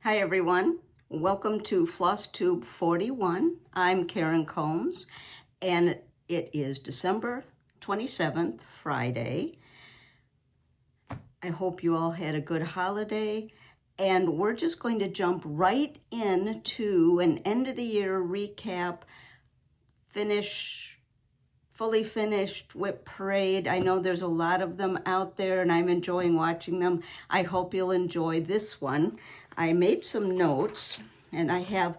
Hi everyone, welcome to FlossTube 41. I'm Karen Combs and it is December 27th, Friday. I hope you all had a good holiday and we're just going to jump right into an end of the year recap, fully finished WIP Parade. I know there's a lot of them out there and I'm enjoying watching them. I hope you'll enjoy this one. I made some notes and I have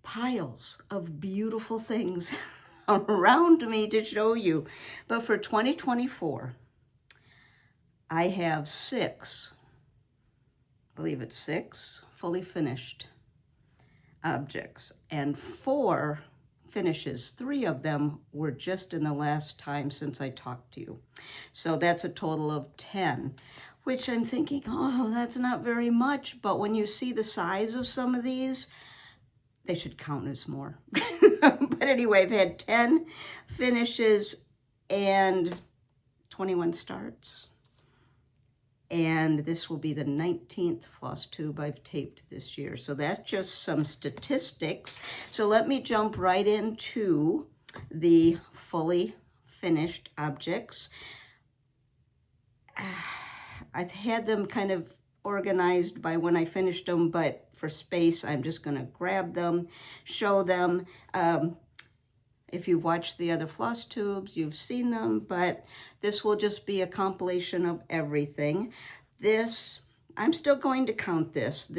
piles of beautiful things around me to show you. But for 2024, I have I believe it's six fully finished objects and 4 finishes. 3 of them were just in the last time since I talked to you. So that's a total of 10, which I'm thinking, oh, that's not very much. But when you see the size of some of these, they should count as more. But anyway, I've had 10 finishes and 21 starts. And this will be the 19th floss tube I've taped this year. So that's just some statistics. So let me jump right into the fully finished objects. I've had them kind of organized by when I finished them, but for space, I'm just going to grab them, show them. If you've watched the other floss tubes, you've seen them, but this will just be a compilation of everything. This, I'm still going to count this.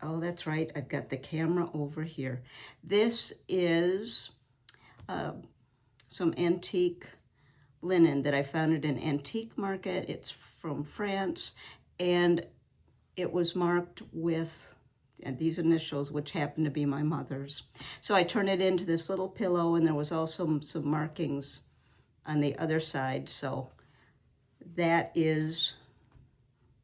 Oh, that's right, I've got the camera over here. This is some antique linen that I found at an antique market. It's from France, and it was marked with these initials, which happen to be my mother's. So I turned it into this little pillow, and there was also some markings on the other side. So that is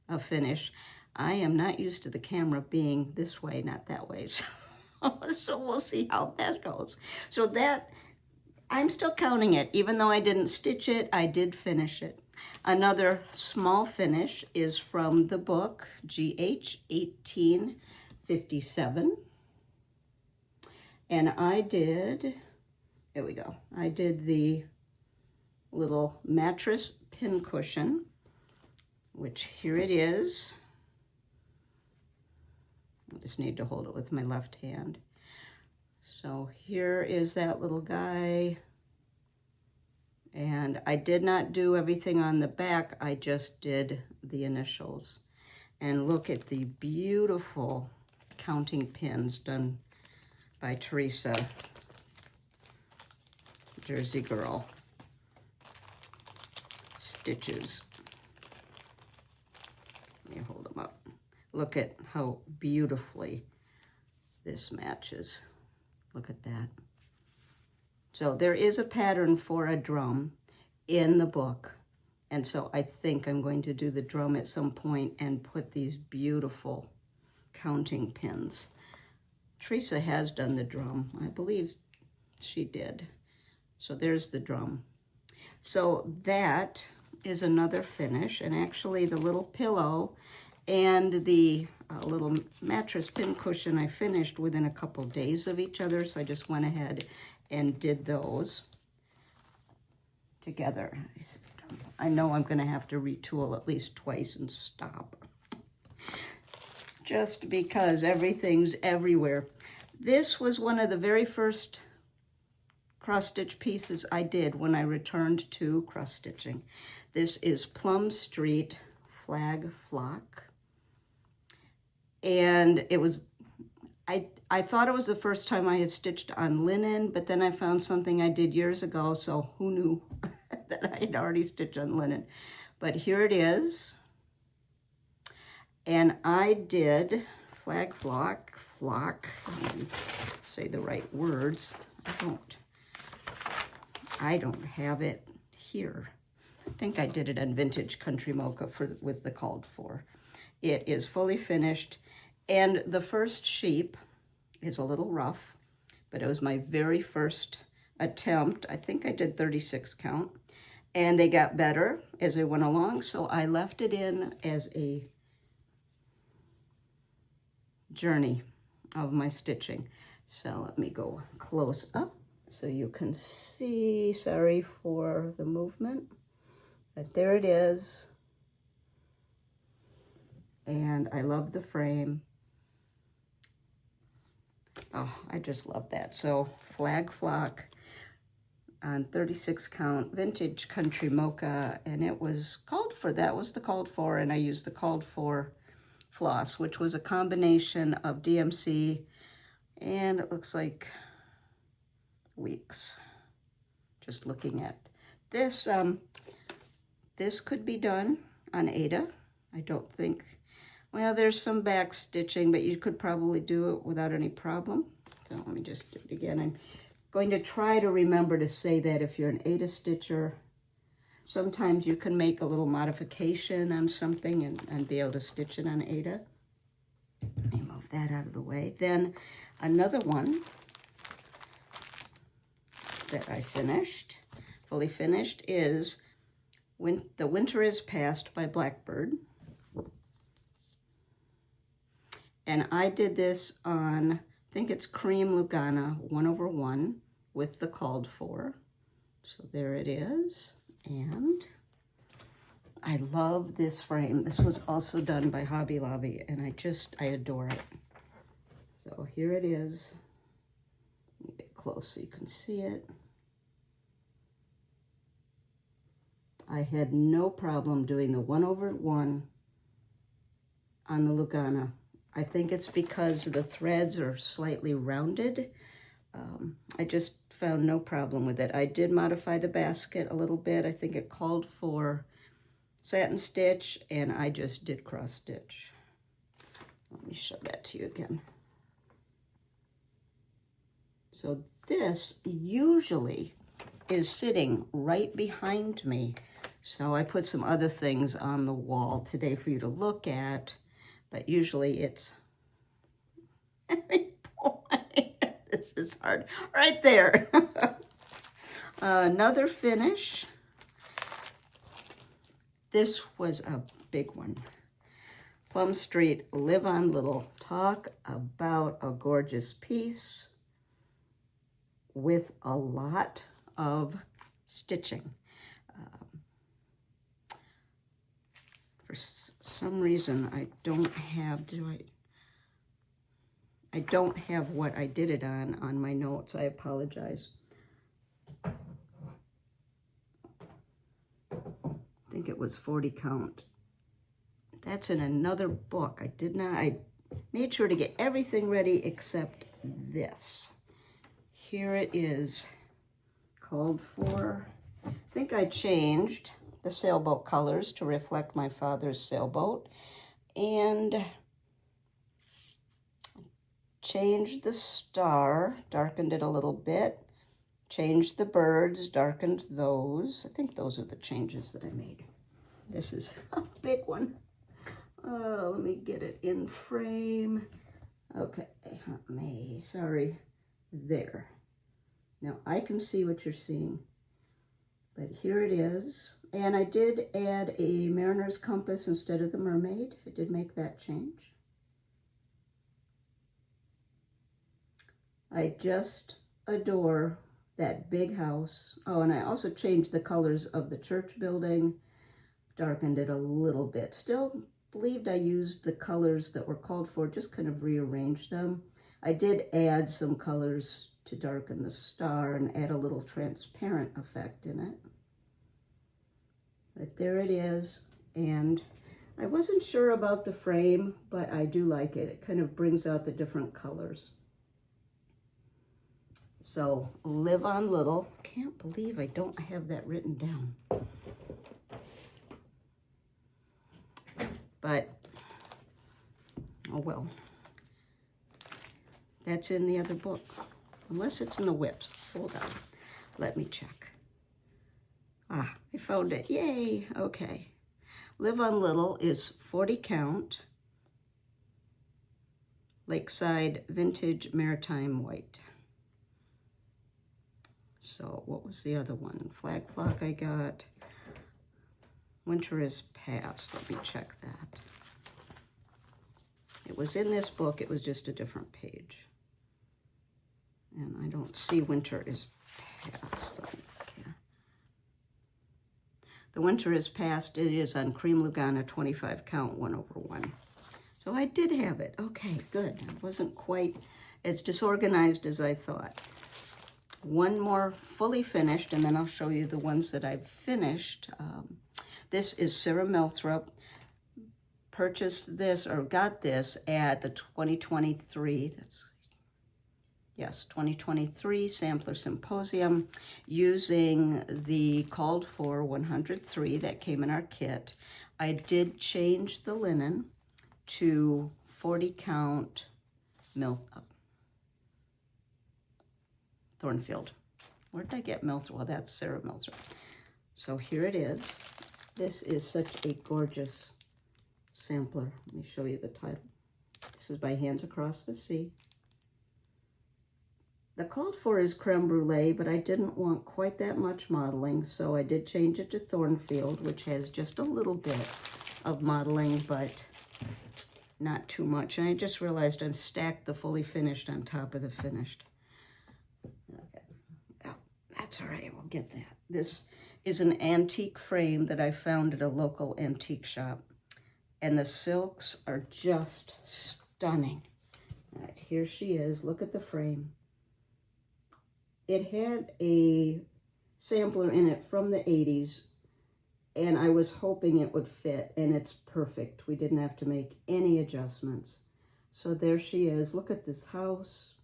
a finish. I am not used to the camera being this way, not that way. So we'll see how that goes. So that, I'm still counting it. Even though I didn't stitch it, I did finish it. Another small finish is from the book, GH 1857. And I did, here we go. I did the little mattress pin cushion, which here it is. I just need to hold it with my left hand. So here is that little guy. And I did not do everything on the back, I just did the initials. And look at the beautiful counting pins done by Teresa, Jersey girl. Stitches. Let me hold them up. Look at how beautifully this matches. Look at that. So there is a pattern for a drum in the book. And so I think I'm going to do the drum at some point and put these beautiful counting pins. Teresa has done the drum. I believe she did. So there's the drum. So that is another finish. And actually the little pillow and the little mattress pin cushion I finished within a couple days of each other. So I just went ahead and did those together. I know I'm going to have to retool at least twice and stop. Just because everything's everywhere. This was one of the very first cross-stitch pieces I did when I returned to cross-stitching. This is Plum Street Flag Flock. And it was, I thought it was the first time I had stitched on linen, but then I found something I did years ago, so who knew that I had already stitched on linen. But here it is. And I did flag flock, let me say the right words. I don't have it here. I think I did it on Vintage Country Mocha with the called for. It is fully finished. And the first sheep is a little rough, but it was my very first attempt. I think I did 36 count. And they got better as I went along, so I left it in as a journey of my stitching. So let me go close up so you can see. Sorry for the movement, but there it is. And I love the frame. Oh, I just love that. So Flag Flock on 36 count vintage country mocha, and it was called for, that was the called for, and I used the called for floss, which was a combination of DMC and it looks like weeks. Just looking at this, this could be done on Ada. I don't think, well, there's some back stitching, but you could probably do it without any problem. So let me just do it again. I'm going to try to remember to say that if you're an Ada stitcher, sometimes you can make a little modification on something and be able to stitch it on Ada. Let me move that out of the way. Then another one that I finished, fully finished, is The Winter Is Past by Blackbird. And I did this on, I think it's Cream Lugana 1/1 with the called for. So there it is. And I love this frame. This was also done by Hobby Lobby, and I adore it. So here it is. Let me get close so you can see it. I had no problem doing the 1/1 on the Lugana. I think it's because the threads are slightly rounded. I just found no problem with it. I did modify the basket a little bit. I think it called for satin stitch, and I just did cross stitch. Let me show that to you again. So this usually is sitting right behind me. So I put some other things on the wall today for you to look at, but usually it's, boy, this is hard, right there. Another finish. This was a big one. Plum Street, Live on Little. Talk about a gorgeous piece with a lot of stitching. For some reason, I don't have, I don't have what I did it on my notes. I apologize. I think it was 40 count. That's in another book. I made sure to get everything ready except this. Here it is, called for. I think I changed the sailboat colors to reflect my father's sailboat, and changed the star, darkened it a little bit, changed the birds, darkened those. I think those are the changes that I made. This is a big one. Let me get it in frame. Okay, sorry, there. Now I can see what you're seeing, but here it is. And I did add a mariner's compass instead of the mermaid. I did make that change. I just adore that big house. Oh, and I also changed the colors of the church building, darkened it a little bit. Still believed I used the colors that were called for, just kind of rearranged them. I did add some colors to darken the star and add a little transparent effect in it. But there it is, and I wasn't sure about the frame, but I do like it. It kind of brings out the different colors. So, Live on Little. Can't believe I don't have that written down. But, oh well. That's in the other book. Unless it's in the WIPs. Hold on. Let me check. Ah, I found it. Yay. Okay. Live on Little is 40 count. Lakeside Vintage Maritime White. So what was the other one? Flag Flock I got. Winter Is Past. Let me check that. It was in this book, it was just a different page. And I don't see winter is past. Okay. The winter is past. It is on cream Lugana 25 count 1/1. So I did have it. Okay, good. It wasn't quite as disorganized as I thought. One more fully finished, and then I'll show you the ones that I've finished. This is Sarah Milthrop. Purchased this, or got this, at the 2023, 2023 Sampler Symposium, using the called for 103 that came in our kit. I did change the linen to 40 count Thornfield. Where did I get Milthrop? Well, that's Sarah Milthrop. So here it is. This is such a gorgeous sampler. Let me show you the title. This is by Hands Across the Sea. The called for is creme brulee, but I didn't want quite that much modeling, so I did change it to Thornfield, which has just a little bit of modeling, but not too much. And I just realized I've stacked the fully finished on top of the finished. Okay. Oh, that's all right, we'll get that. This is an antique frame that I found at a local antique shop. And the silks are just stunning. All right, here she is. Look at the frame. It had a sampler in it from the 80s, and I was hoping it would fit, and it's perfect. We didn't have to make any adjustments. So there she is. Look at this house.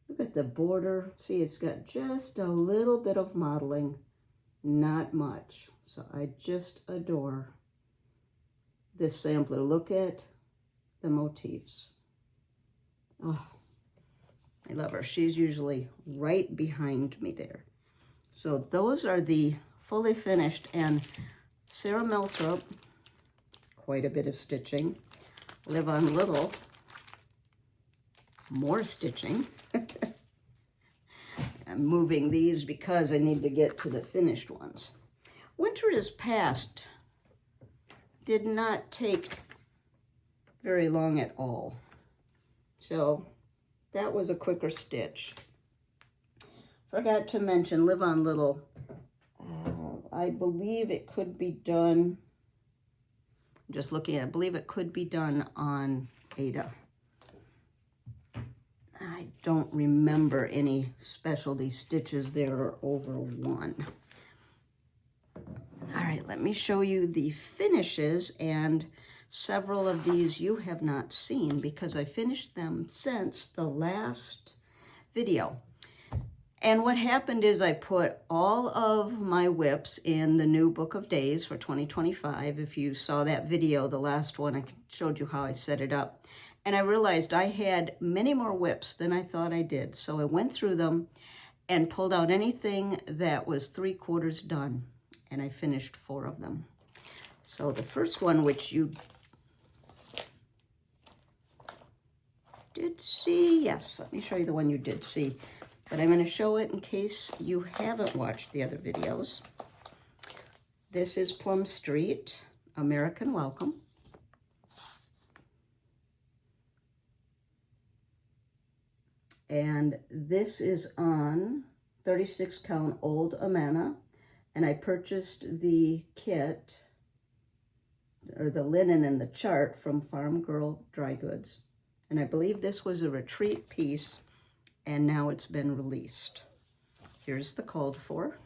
Look at the border. See, it's got just a little bit of modeling, not much. So I just adore this sampler. Look at the motifs. Oh, I love her. She's usually right behind me there. So those are the fully finished, and Sarah Milthrop, quite a bit of stitching. Live on Little, more stitching. I'm moving these because I need to get to the finished ones. Winter is past. Did not take very long at all. So that was a quicker stitch. Forgot to mention Live on Little. I believe it could be done, just looking at it, I believe it could be done on Ada. I don't remember any specialty stitches there or over one. All right, let me show you the finishes, and several of these you have not seen because I finished them since the last video. And what happened is I put all of my WIPs in the new Book of Days for 2025. If you saw that video, the last one, I showed you how I set it up. And I realized I had many more WIPs than I thought I did. So I went through them and pulled out anything that was 3/4 done. And I finished 4 of them. So the first one, which you did see, yes, let me show you the one you did see. But I'm going to show it in case you haven't watched the other videos. This is Plum Street, American Welcome. And this is on 36 count Old Amana. And I purchased the kit, or the linen and the chart, from Farm Girl Dry Goods. And I believe this was a retreat piece, and now it's been released. Here's the called for.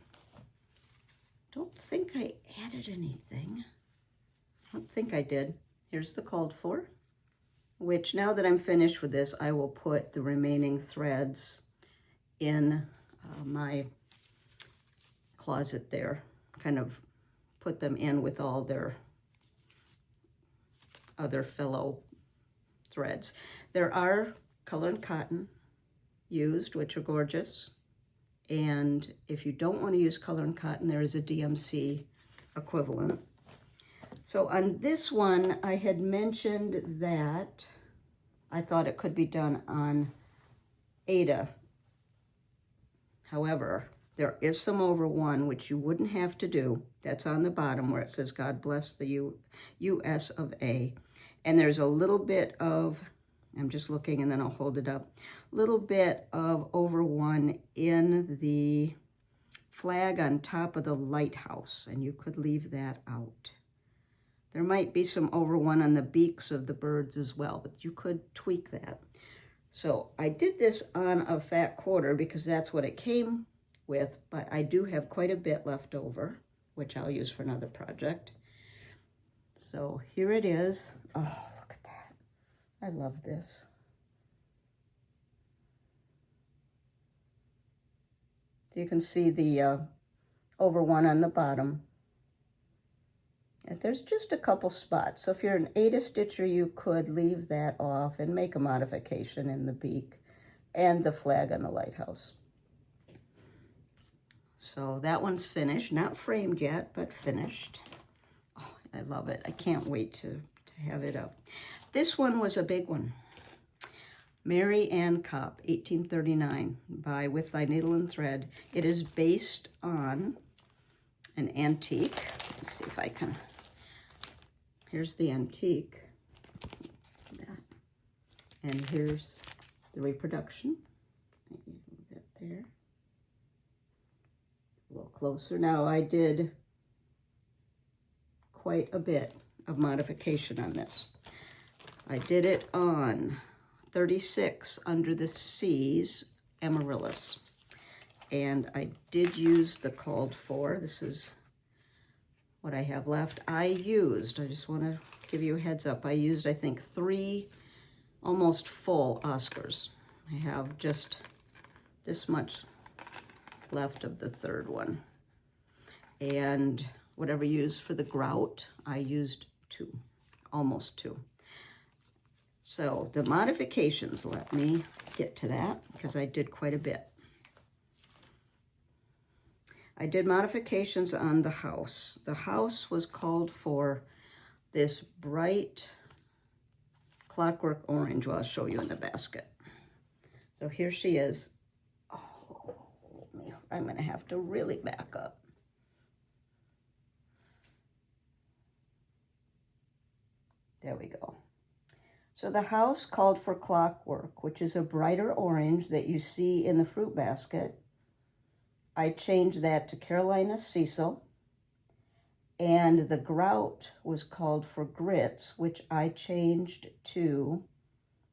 Don't think I added anything. I don't think I did. Here's the called for, which now that I'm finished with this, I will put the remaining threads in my closet there, kind of put them in with all their other fellow threads. There are color and cotton used, which are gorgeous. And if you don't want to use color and cotton, there is a DMC equivalent. So on this one, I had mentioned that I thought it could be done on Ada. However, there is some over one, which you wouldn't have to do. That's on the bottom where it says, God bless the US of A. And there's a little bit of, I'm just looking and then I'll hold it up, little bit of over one in the flag on top of the lighthouse, and you could leave that out. There might be some over one on the beaks of the birds as well, but you could tweak that. So I did this on a fat quarter because that's what it came with, but I do have quite a bit left over, which I'll use for another project. So here it is. Oh, look at that. I love this. You can see the over one on the bottom. And there's just a couple spots. So if you're an Ada stitcher, you could leave that off and make a modification in the beak and the flag on the lighthouse. So that one's finished, not framed yet, but finished. Oh, I love it. I can't wait to have it up. This one was a big one. Mary Ann Kopp, 1839, by With Thy Needle and Thread. It is based on an antique. Let's see if I can. Here's the antique. And here's the reproduction. Move that there. A little closer. Now, I did quite a bit of modification on this. I did it on 36 Under the Seas Amaryllis. And I did use the called for. This is what I have left. I just want to give you a heads up, I used, I think, 3 almost full Oscars. I have just this much left of the third one. And whatever you used for the grout, I used 2, almost 2. So the modifications, let me get to that because I did quite a bit. I did modifications on the house. The house was called for this bright clockwork orange. Well, I'll show you in the basket. So here she is. Oh, I'm going to have to really back up. There we go. So the house called for clockwork, which is a brighter orange that you see in the fruit basket. I changed that to Carolina Cecil, and the grout was called for grits, which I changed to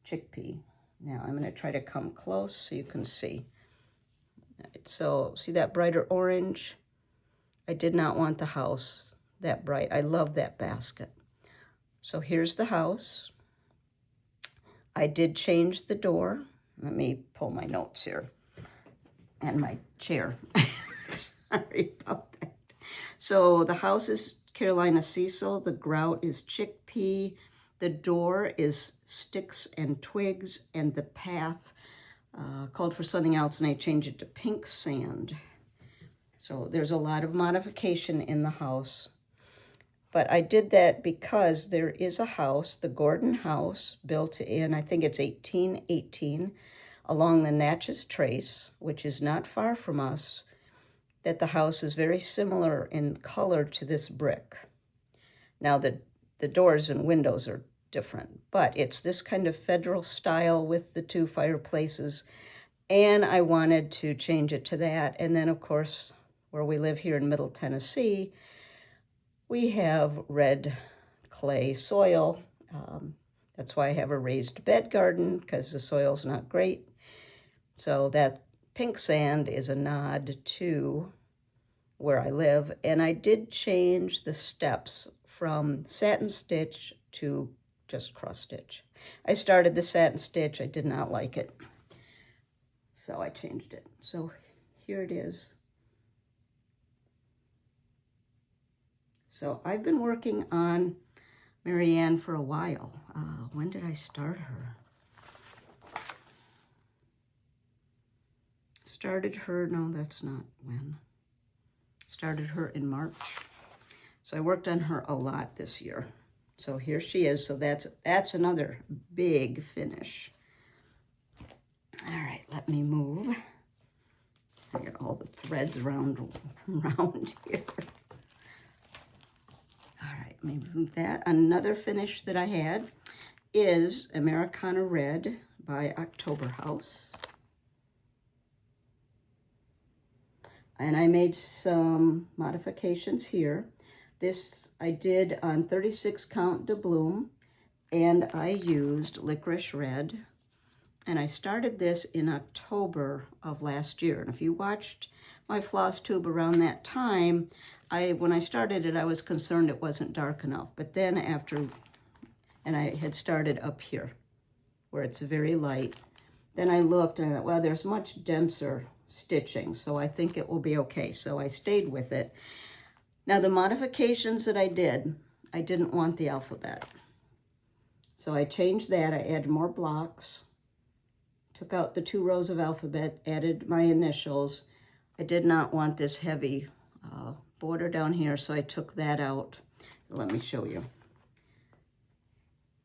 chickpea. Now I'm going to try to come close so you can see. Right, so see that brighter orange? I did not want the house that bright. I love that basket. So here's the house. I did change the door. Let me pull my notes here. And my chair. Sorry about that. So the house is Carolina Cecil. The grout is chickpea. The door is sticks and twigs. And the path called for something else, and I changed it to pink sand. So there's a lot of modification in the house. But I did that because there is a house, the Gordon house, built in, I think it's 1818, along the Natchez Trace, which is not far from us, that the house is very similar in color to this brick. Now, the doors and windows are different, but it's this kind of federal style with the 2 fireplaces, and I wanted to change it to that. And then, of course, where we live here in Middle Tennessee, we have red clay soil. That's why I have a raised bed garden, because the soil's not great. So that pink sand is a nod to where I live. And I did change the steps from satin stitch to just cross stitch. I started the satin stitch. I did not like it, so I changed it. So here it is. So I've been working on Mary Ann for a while. When did I start her? Started her, no, that's not when. Started her in March. So I worked on her a lot this year. So here she is. So that's another big finish. All right, let me move. I got all the threads around here. All right, let me move that. Another finish that I had. is Americana Red by October House. And I made some modifications here. This I did on 36 count doubloon, and I used licorice red. And I started this in October of last year. And if you watched my floss tube around that time, when I started it, I was concerned it wasn't dark enough. But then and I had started up here where it's very light. Then I looked and I thought, well, there's much denser stitching, so I think it will be okay. So I stayed with it. Now the modifications that I didn't want the alphabet. So I changed that. I added more blocks, took out the 2 rows of alphabet, added my initials. I did not want this heavy border down here, so I took that out. Let me show you.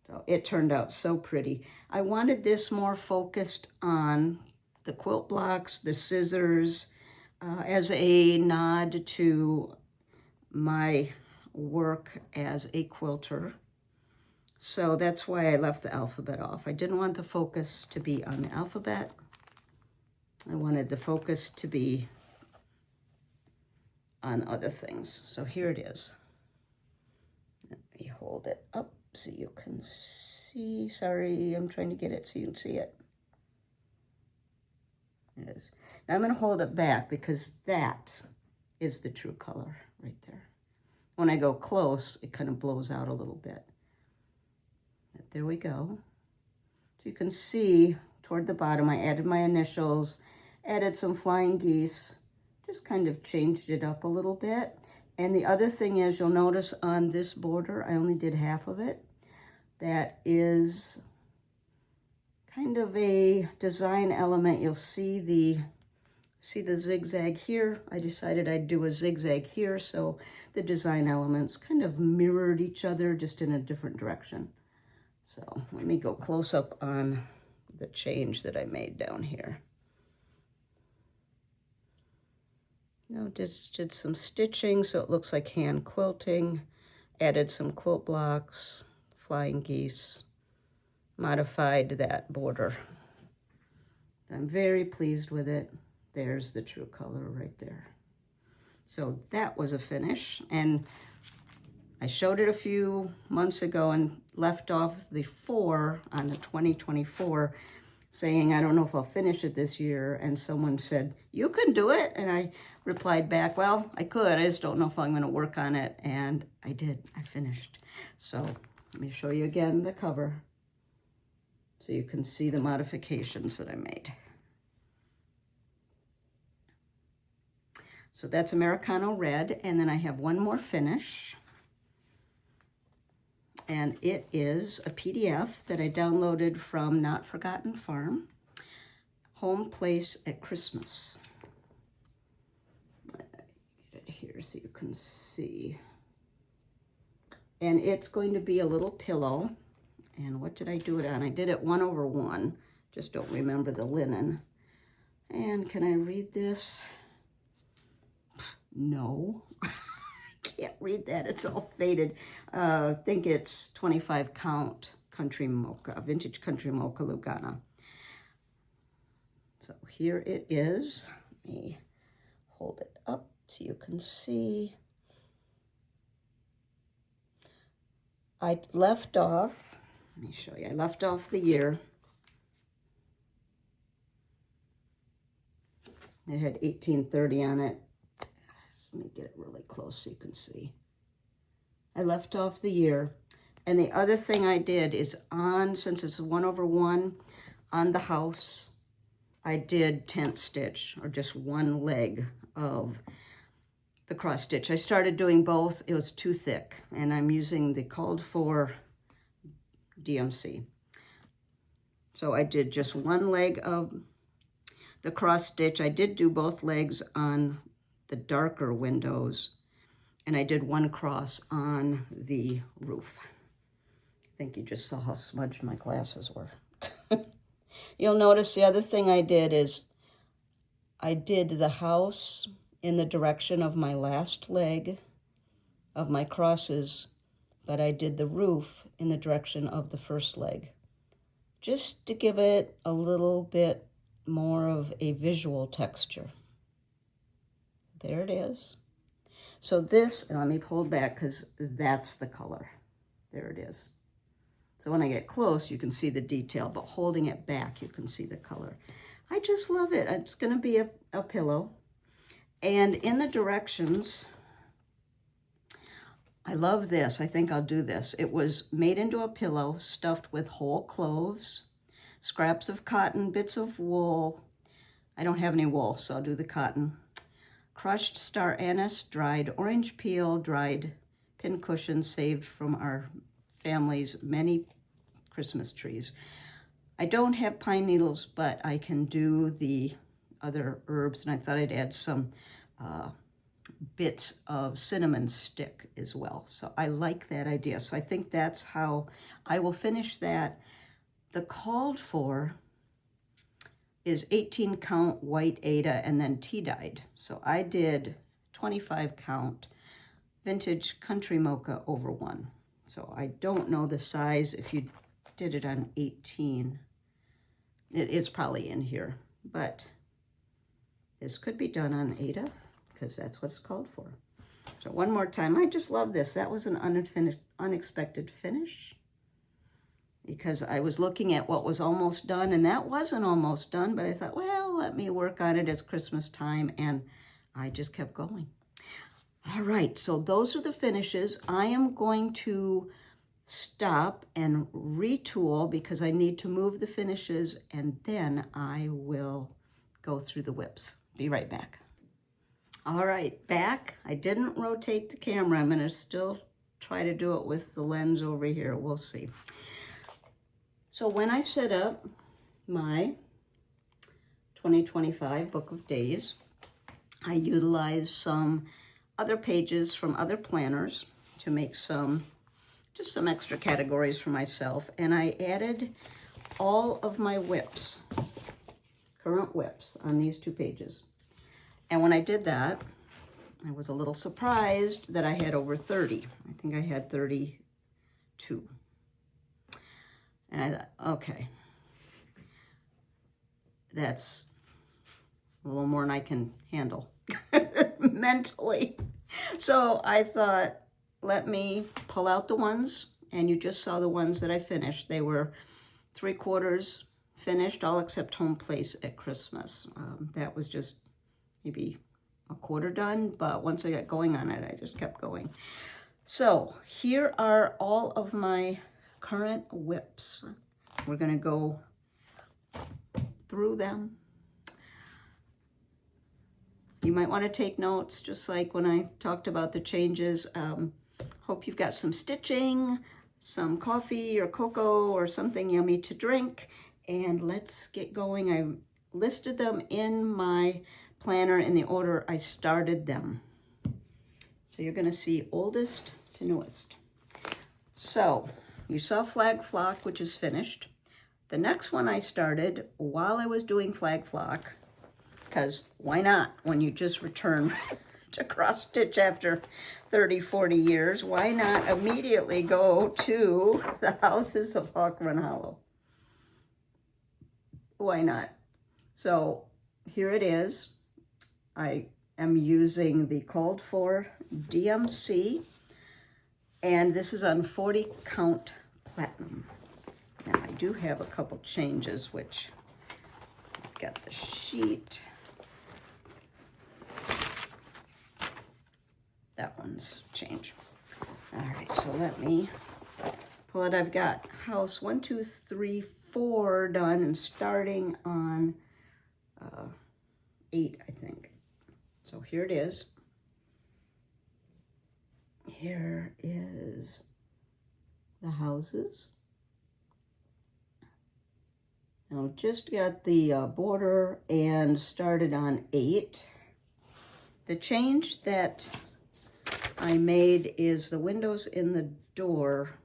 So it turned out so pretty. I wanted this more focused on the quilt blocks, the scissors, as a nod to my work as a quilter. So that's why I left the alphabet off. I didn't want the focus to be on the alphabet. I wanted the focus to be on other things. So here it is. Let me hold it up so you can see. Sorry, I'm trying to get it so you can see it. It is. Now I'm going to hold it back because that is the true color right there. When I go close, it kind of blows out a little bit. But there we go. So you can see toward the bottom, I added my initials, added some flying geese, just kind of changed it up a little bit. And the other thing is, you'll notice on this border, I only did half of it. That is kind of a design element. You'll see the zigzag here. I decided I'd do a zigzag here, so the design elements kind of mirrored each other, just in a different direction. So let me go close up on the change that I made down here. Now just did some stitching so it looks like hand quilting, added some quilt blocks, flying geese, modified that border. I'm very pleased with it. There's the true color right there. So that was a finish, and I showed it a few months ago and left off the 4 on the 2024, saying, I don't know if I'll finish it this year. And someone said, you can do it. And I replied back, well, I could. I just don't know if I'm going to work on it. And I did. I finished. So let me show you again the cover so you can see the modifications that I made. So that's Americano Red. And then I have one more finish. And it is a PDF that I downloaded from Not Forgotten Farm, Home Place at Christmas. Get it here so you can see. And it's going to be a little pillow. And what did I do it on? I did it 1/1. Just don't remember the linen. And can I read this? No. Can't read that. It's all faded. I think it's 25 count country mocha, vintage country mocha Lugana. So here it is. Let me hold it up so you can see. I left off, let me show you, I left off the year. It had 1830 on it. Let me get it really close so you can see. I left off the year. And the other thing I did is since it's 1/1, on the house, I did tent stitch, or just one leg of the cross stitch. I started doing both. It was too thick, and I'm using the called for DMC. So I did just one leg of the cross stitch. I did do both legs on the darker windows, and I did one cross on the roof. I think you just saw how smudged my glasses were. You'll notice the other thing I did is I did the house in the direction of my last leg of my crosses but I did the roof in the direction of the first leg, just to give it a little bit more of a visual texture. There it is. So this, let me pull it back because that's the color. There it is. So when I get close, you can see the detail, but holding it back, you can see the color. I just love it. It's going to be a pillow. And in the directions, I love this. I think I'll do this. It was made into a pillow stuffed with whole cloves, scraps of cotton, bits of wool. I don't have any wool, so I'll do the cotton. Crushed star anise, dried orange peel, dried pin cushions saved from our family's many Christmas trees. I don't have pine needles, but I can do the other herbs, and I thought I'd add some bits of cinnamon stick as well. So I like that idea. So I think that's how I will finish that. The called for is 18 count white Aida and then tea dyed. So I did 25 count vintage country mocha over 1. So I don't know the size if you did it on 18. It is probably in here, but this could be done on Aida because that's what it's called for. So one more time, I just love this. That was an unexpected finish because I was looking at what was almost done, and that wasn't almost done, but I thought, well, let me work on it. It's Christmas time, and I just kept going. All right, so those are the finishes. I am going to stop and retool because I need to move the finishes, and then I will go through the WIPs. Be right back. All right, back. I didn't rotate the camera. I'm going to still try to do it with the lens over here. We'll see. So when I set up my 2025 Book of Days, I utilized some other pages from other planners to make just some extra categories for myself. And I added all of my WIPs, current WIPs, on these 2 pages. And when I did that, I was a little surprised that I had over 30. I think I had 32. And I thought, okay, that's a little more than I can handle mentally. So I thought, let me pull out the ones, and you just saw the ones that I finished. They were 3/4 finished, all except Home Place at Christmas. That was just maybe a quarter done, but once I got going on it, I just kept going. So here are all of my current WIPs. We're going to go through them. You might want to take notes, just like when I talked about the changes. Hope you've got some stitching, some coffee or cocoa or something yummy to drink, and let's get going. I listed them in my planner in the order I started them. So you're going to see oldest to newest. So you saw Flag Flock, which is finished. The next one I started while I was doing Flag Flock, because why not when you just return to cross stitch after 30, 40 years? Why not immediately go to the Houses of Hawk Run Hollow? Why not? So here it is. I am using the called for DMC, and this is on 40 count platinum. Now I do have a couple changes, which I've got the sheet. That one's changed. All right, so let me pull it. I've got house 1, 2, 3, 4 done, and starting on 8, I think. So here it is. Here is the houses. Now just got the border and started on 8. The change that I made is the windows in the door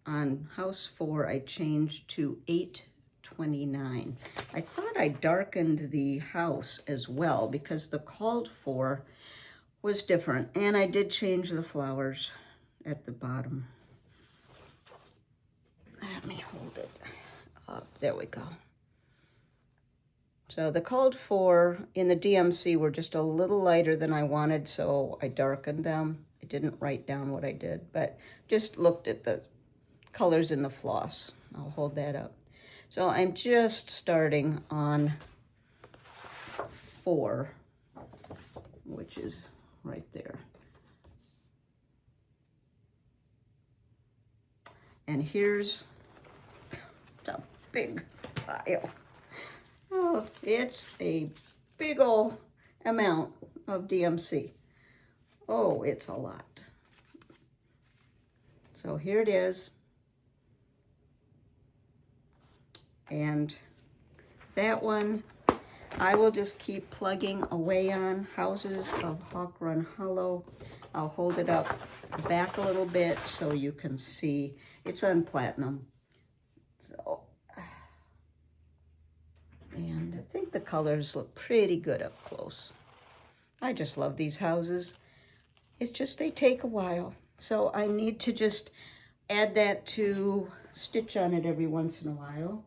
on house 4, I changed to 829. I thought I darkened the house as well because the called for was different, and I did change the flowers at the bottom. Let me hold it up. There we go. So the called for in the DMC were just a little lighter than I wanted, so I darkened them. I didn't write down what I did, but just looked at the colors in the floss. I'll hold that up. So I'm just starting on 4, which is right there. And here's a big pile. Oh, it's a big old amount of DMC. Oh, it's a lot. So here it is. And that one, I will just keep plugging away on. Houses of Hawk Run Hollow. I'll hold it up back a little bit so you can see. It's on platinum. So, and I think the colors look pretty good up close. I just love these houses. It's just they take a while. So I need to just add that to stitch on it every once in a while.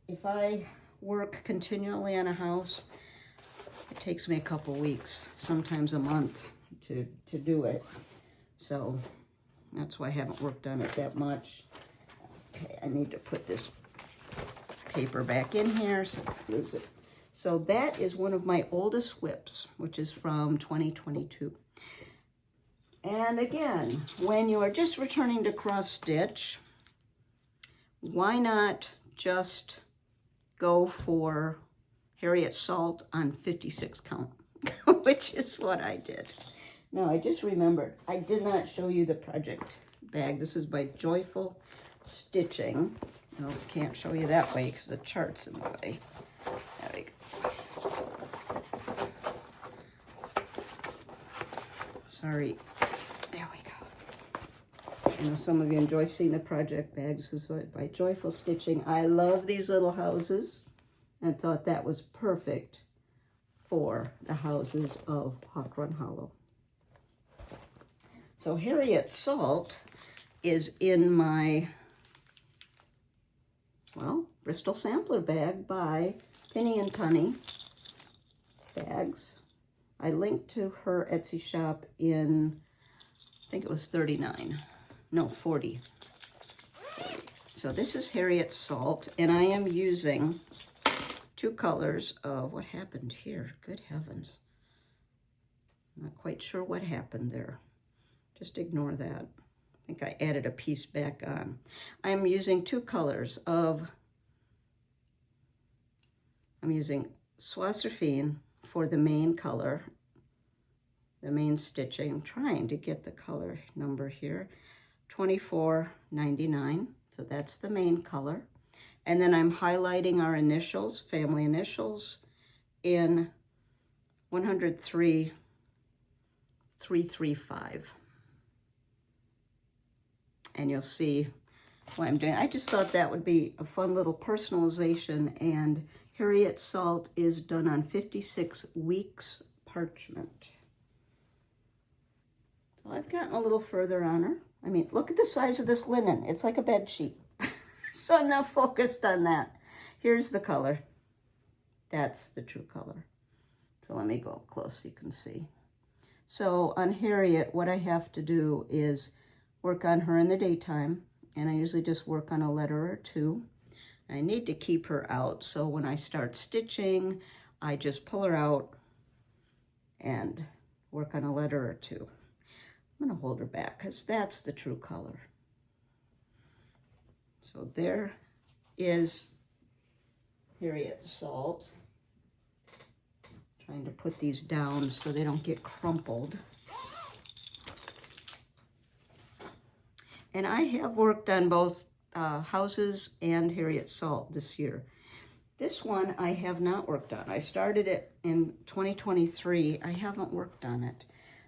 If I work continually on a house, it takes me a couple weeks, sometimes a month to do it. So that's why I haven't worked on it that much. Okay, I need to put this paper back in here so I don't lose it. So that is one of my oldest WIPs, which is from 2022. And again, when you are just returning to cross stitch, why not just go for Harriet Salt on 56 count, which is what I did. No, I just remembered, I did not show you the project bag. This is by Joyful Stitching. No, can't show you that way because the chart's in the way. There we go. Sorry. There we go. I know some of you enjoy seeing the project bags. This is by Joyful Stitching. I love these little houses and thought that was perfect for the houses of Hawk Run Hollow. So Harriet Salt is in my, well, Bristol Sampler bag by Pinny and Tunny bags. I linked to her Etsy shop in, I think it was 39. No, 40. So this is Harriet Salt, and I am using 2 colors of, what happened here? Good heavens. I'm not quite sure what happened there. Just ignore that. I think I added a piece back on. I'm using 2 colors of, I'm using Swassifine for the main color, the main stitching. I'm trying to get the color number here, 24.99. So that's the main color. And then I'm highlighting our initials, family initials, in 103.335. And you'll see what I'm doing. I just thought that would be a fun little personalization, and Harriet Salt is done on 56 weeks parchment. So I've gotten a little further on her. I mean, look at the size of this linen. It's like a bed sheet. So I'm not focused on that. Here's the color. That's the true color. So let me go up close so you can see. So on Harriet, what I have to do is work on her in the daytime, and I usually just work on a letter or 2. I need to keep her out, so when I start stitching, I just pull her out and work on a letter or 2. I'm gonna hold her back because that's the true color. So there is Harriet Salt. Trying to put these down so they don't get crumpled. And I have worked on both houses and Harriet Salt this year. This one I have not worked on. I started it in 2023. I haven't worked on it.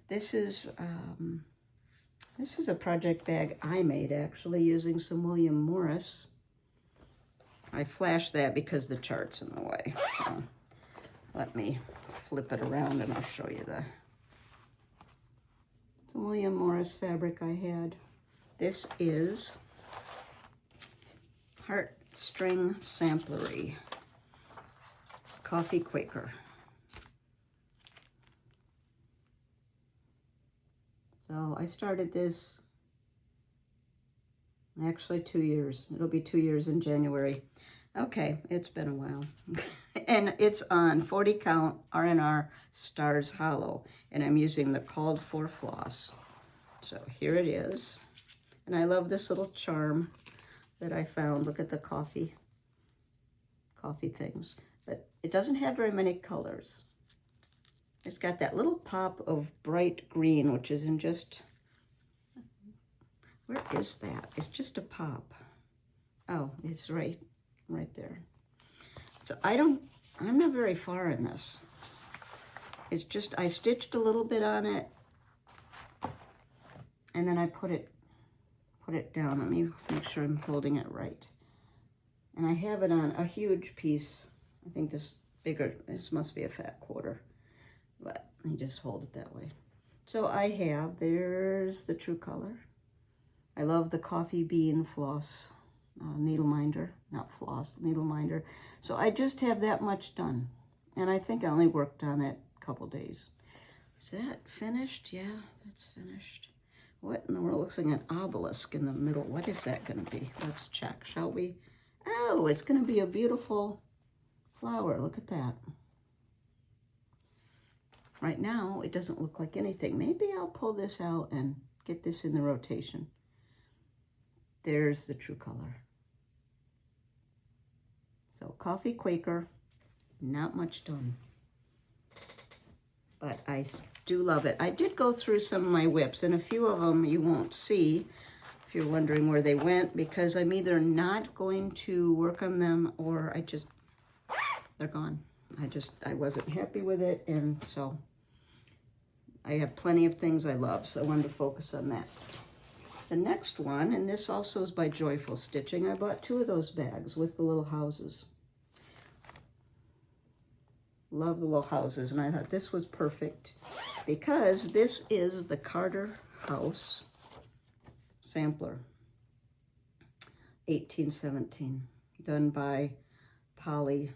This is a project bag I made actually using some William Morris. I flashed that because the chart's in the way. So let me flip it around and I'll show you the It's a William Morris fabric I had. This is Heartstring Samplery, Coffee Quaker. So I started this actually 2 years. It'll be 2 years in January. Okay, it's been a while. And it's on 40 count R&R Stars Hollow. And I'm using the called for floss. So here it is. And I love this little charm that I found. Look at the coffee things. But it doesn't have very many colors. It's got that little pop of bright green, which is in just, where is that? It's just a pop. Oh, it's right there. So I'm not very far in this. It's just, I stitched a little bit on it, and then I put it down. Let me make sure I'm holding it right. And I have it on a huge piece. I think this must be a fat quarter. But you just hold it that way. So there's the true color. I love the coffee bean floss needle minder, not floss, needle minder. So I just have that much done. And I think I only worked on it a couple days. Is that finished? Yeah, that's finished. What in the world? Looks like an obelisk in the middle. What is that going to be? Let's check, shall we? Oh, it's going to be a beautiful flower. Look at that. Right now, it doesn't look like anything. Maybe I'll pull this out and get this in the rotation. There's the true color. So Coffee Quaker, not much done. But I do love it. I did go through some of my WIPs, and a few of them you won't see if you're wondering where they went, because I'm either not going to work on them or they're gone. I wasn't happy with it, and so I have plenty of things I love, so I wanted to focus on that. The next one, and this also is by Joyful Stitching, I bought 2 of those bags with the little houses. Love the little houses, and I thought this was perfect because this is the Carter House Sampler, 1817, done by Polly,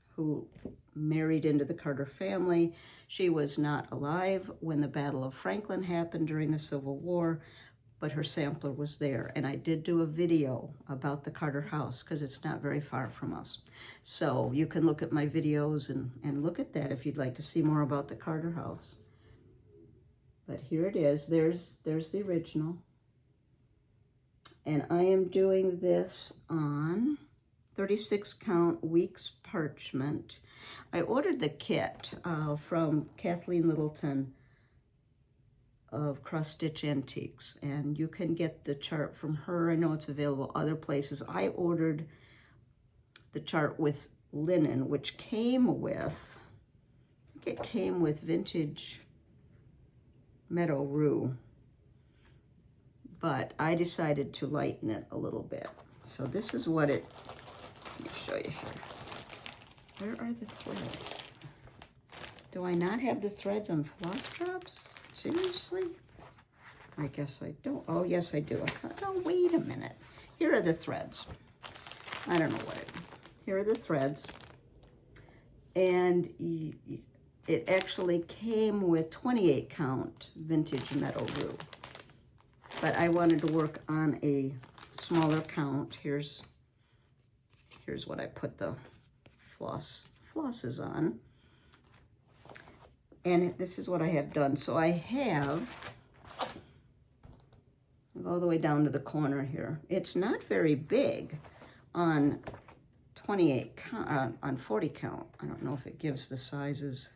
who married into the Carter family. She was not alive when the Battle of Franklin happened during the Civil War, but her sampler was there. And I did do a video about the Carter house because it's not very far from us. So you can look at my videos and look at that if you'd like to see more about the Carter house. But here it is. There's the original. And I am doing this on 36 count weeks parchment. I ordered the kit from Kathleen Littleton of Cross Stitch Antiques, and you can get the chart from her. I know it's available other places. I ordered the chart with linen, which came with, I think it came with vintage Meadow Rue, but I decided to lighten it a little bit. So this is what it, let me show you here. Where are the threads? Do I not have the threads on floss drops? Seriously? I guess I don't. Oh, yes, I do. I thought, oh, wait a minute. Here are the threads. I don't know what it is. Here are the threads. And it actually came with 28 count vintage Meadow Rue. But I wanted to work on a smaller count. Here's what I put the flosses on. And this is what I have done. So I have, all the way down to the corner here. It's not very big on 28 count, on 40 count. I don't know if it gives the sizes.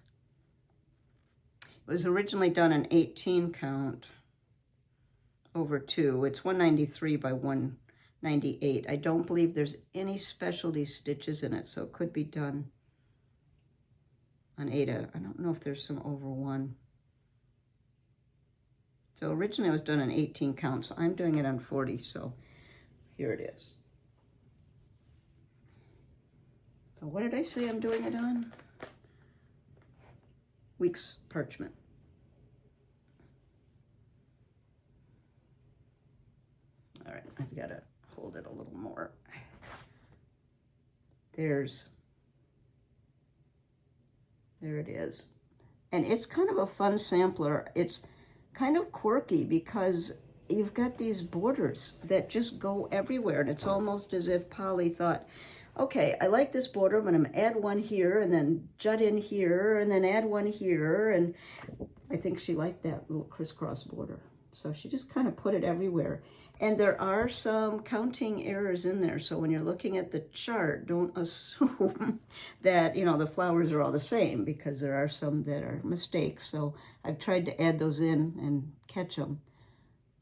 It was originally done in 18 count over 2. It's 193 by 198. I don't believe there's any specialty stitches in it, so it could be done on 8. I don't know if there's some over 1. So originally it was done in 18 count, so I'm doing it on 40, so here it is. So what did I say I'm doing it on? Weeks parchment. right, I've got to hold it a little more. There it is. And it's kind of a fun sampler. It's kind of quirky because you've got these borders that just go everywhere. And it's almost as if Polly thought, okay, I like this border, but I'm gonna add one here and then jut in here and then add one here. And I think she liked that little crisscross border. So she just kind of put it everywhere. And there are some counting errors in there. So when you're looking at the chart, don't assume that, you know, the flowers are all the same, because there are some that are mistakes. So I've tried to add those in and catch them.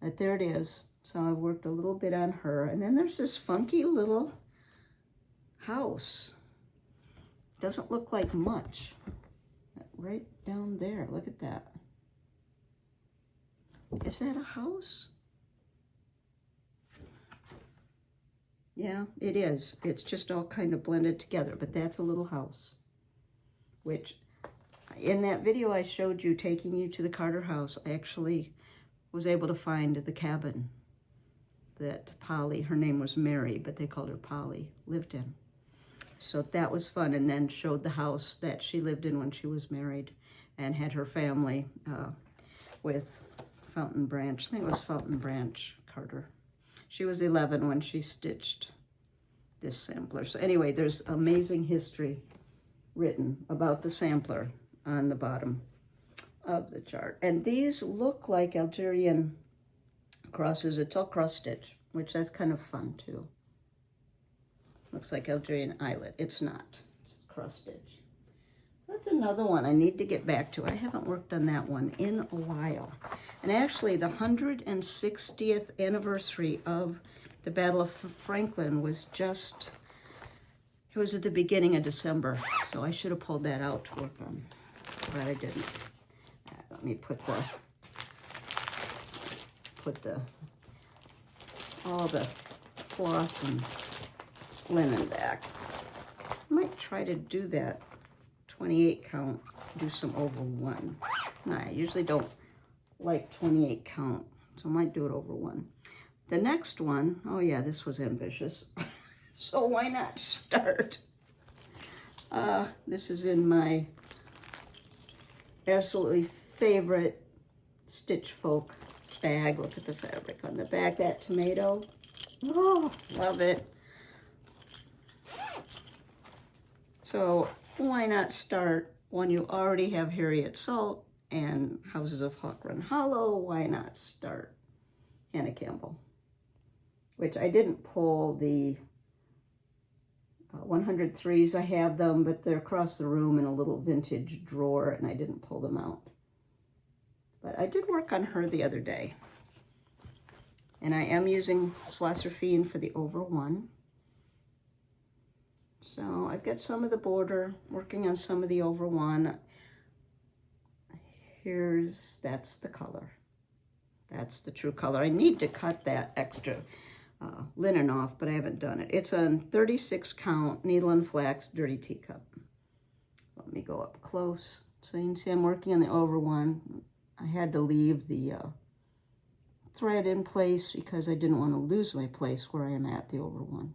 But there it is. So I've worked a little bit on her. And then there's this funky little house. Doesn't look like much. Right down there. Look at that. Is that a house? Yeah, it is. It's just all kind of blended together, but that's a little house, which in that video I showed you taking you to the Carter house, I actually was able to find the cabin that Polly, her name was Mary, but they called her Polly, lived in. So that was fun, and then showed the house that she lived in when she was married and had her family with Fountain Branch. I think it was Fountain Branch Carter. She was 11 when she stitched this sampler. So anyway, there's amazing history written about the sampler on the bottom of the chart. And these look like Algerian crosses. It's all cross stitch, which that's kind of fun too. Looks like Algerian eyelet. It's not. It's cross stitch. That's another one I need to get back to. I haven't worked on that one in a while. And actually, the 160th anniversary of the Battle of Franklin was just, it was at the beginning of December. So I should have pulled that out to work on, but I didn't. Let me put all the floss and linen back. I might try to do that 28 count, do some over one. No, I usually don't like 28 count, so I might do it over one. The next one, oh yeah, this was ambitious. So why not start? This is in my absolutely favorite Stitchfolk bag. Look at the fabric on the back, that tomato. Oh, love it. So why not start when you already have Harriet Salt and Houses of Hawk Run Hollow? Why not start Hannah Campbell? Which I didn't pull the 103s. I have them, but they're across the room in a little vintage drawer, and I didn't pull them out. But I did work on her the other day. And I am using Swasserfine for the over one. So I've got some of the border, working on some of the over one. That's the color. That's the true color. I need to cut that extra linen off, but I haven't done it. It's on 36 count needle and flax dirty teacup. Let me go up close so you can see I'm working on the over one. I had to leave the thread in place because I didn't want to lose my place where I am at the over one.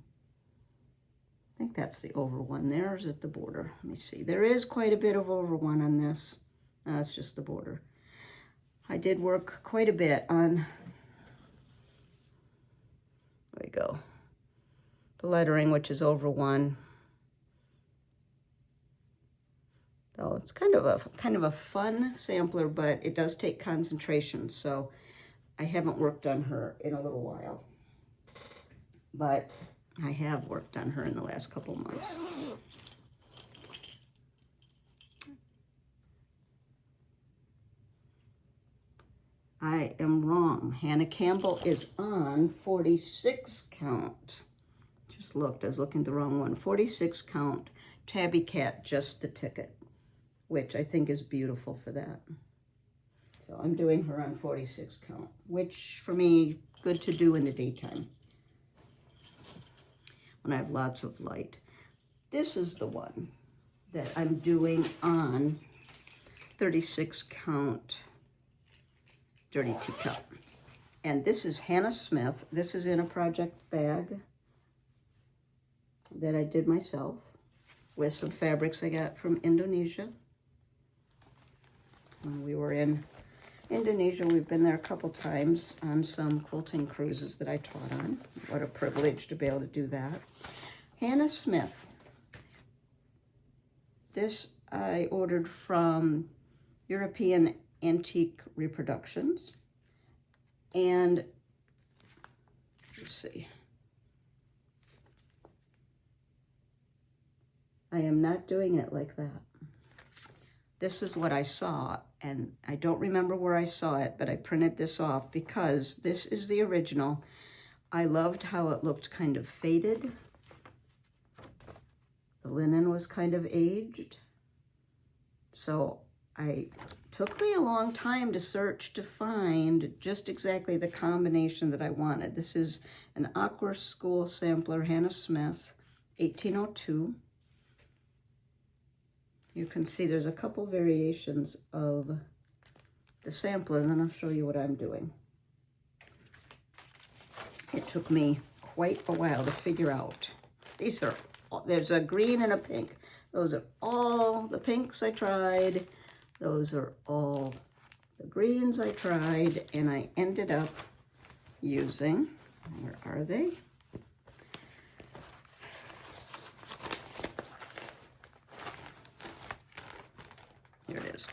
I think that's the over one there. Is it the border? Let me see. There is quite a bit of over one on this. No, it's just the border. I did work quite a bit on, there we go, the lettering, which is over one. So it's kind of a fun sampler, but it does take concentration. So I haven't worked on her in a little while, but I have worked on her in the last couple months. I am wrong. Hannah Campbell is on 46 count. Just looked, I was looking at the wrong one. 46 count, Tabby Cat, just the ticket, which I think is beautiful for that. So I'm doing her on 46 count, which for me, good to do in the daytime when I have lots of light. This is the one that I'm doing on 36 count dirty teacup. And this is Hannah Smith. This is in a project bag that I did myself with some fabrics I got from Indonesia. When we were in Indonesia, we've been there a couple times on some quilting cruises that I taught on. What a privilege to be able to do that. Hannah Smith. This I ordered from European Antique Reproductions. And let's see. I am not doing it like that. This is what I saw, and I don't remember where I saw it, but I printed this off because this is the original. I loved how it looked kind of faded. The linen was kind of aged. So took me a long time to search to find just exactly the combination that I wanted. This is an Aqua School sampler, Hannah Smith, 1802. You can see there's a couple variations of the sampler, and then I'll show you what I'm doing. It took me quite a while to figure out. There's a green and a pink. Those are all the pinks I tried. Those are all the greens I tried, and I ended up using, where are they? Here it is.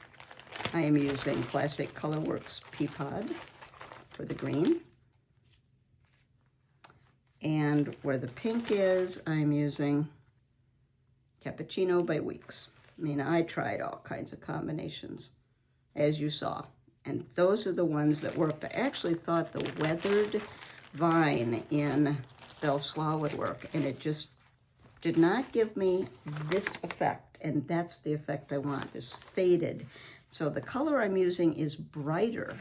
I am using Classic Colorworks Peapod for the green. And where the pink is, I'm using Cappuccino by Weeks. I mean, I tried all kinds of combinations, as you saw. And those are the ones that worked. I actually thought the weathered vine in Belsois would work, and it just did not give me this effect. And that's the effect I want, this faded. So the color I'm using is brighter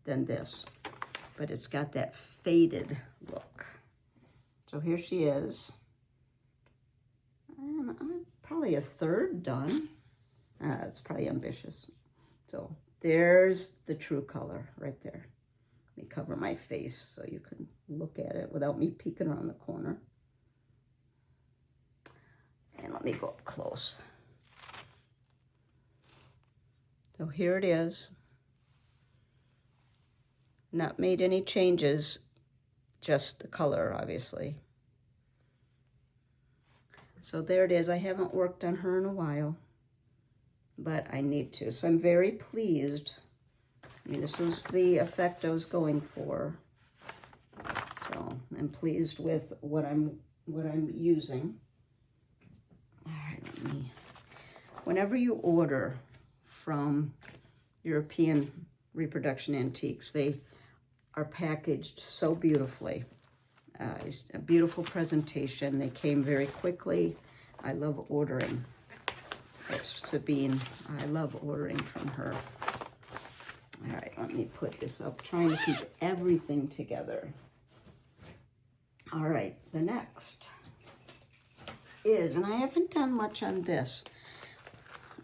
than this, but it's got that faded look. So here she is. And I'm probably a third done. It's probably ambitious. So there's the true color right there. Let me cover my face so you can look at it without me peeking around the corner. And let me go up close. So here it is. Not made any changes, just the color, obviously. So there it is. I haven't worked on her in a while, but I need to. So I'm very pleased. I mean, this is the effect I was going for. So I'm pleased with what I'm using. All right, whenever you order from European Reproduction Antiques, they are packaged so beautifully. It's a beautiful presentation. They came very quickly. I love ordering. That's Sabine. I love ordering from her. All right, let me put this up, trying to keep everything together. All right, the next is, and I haven't done much on this.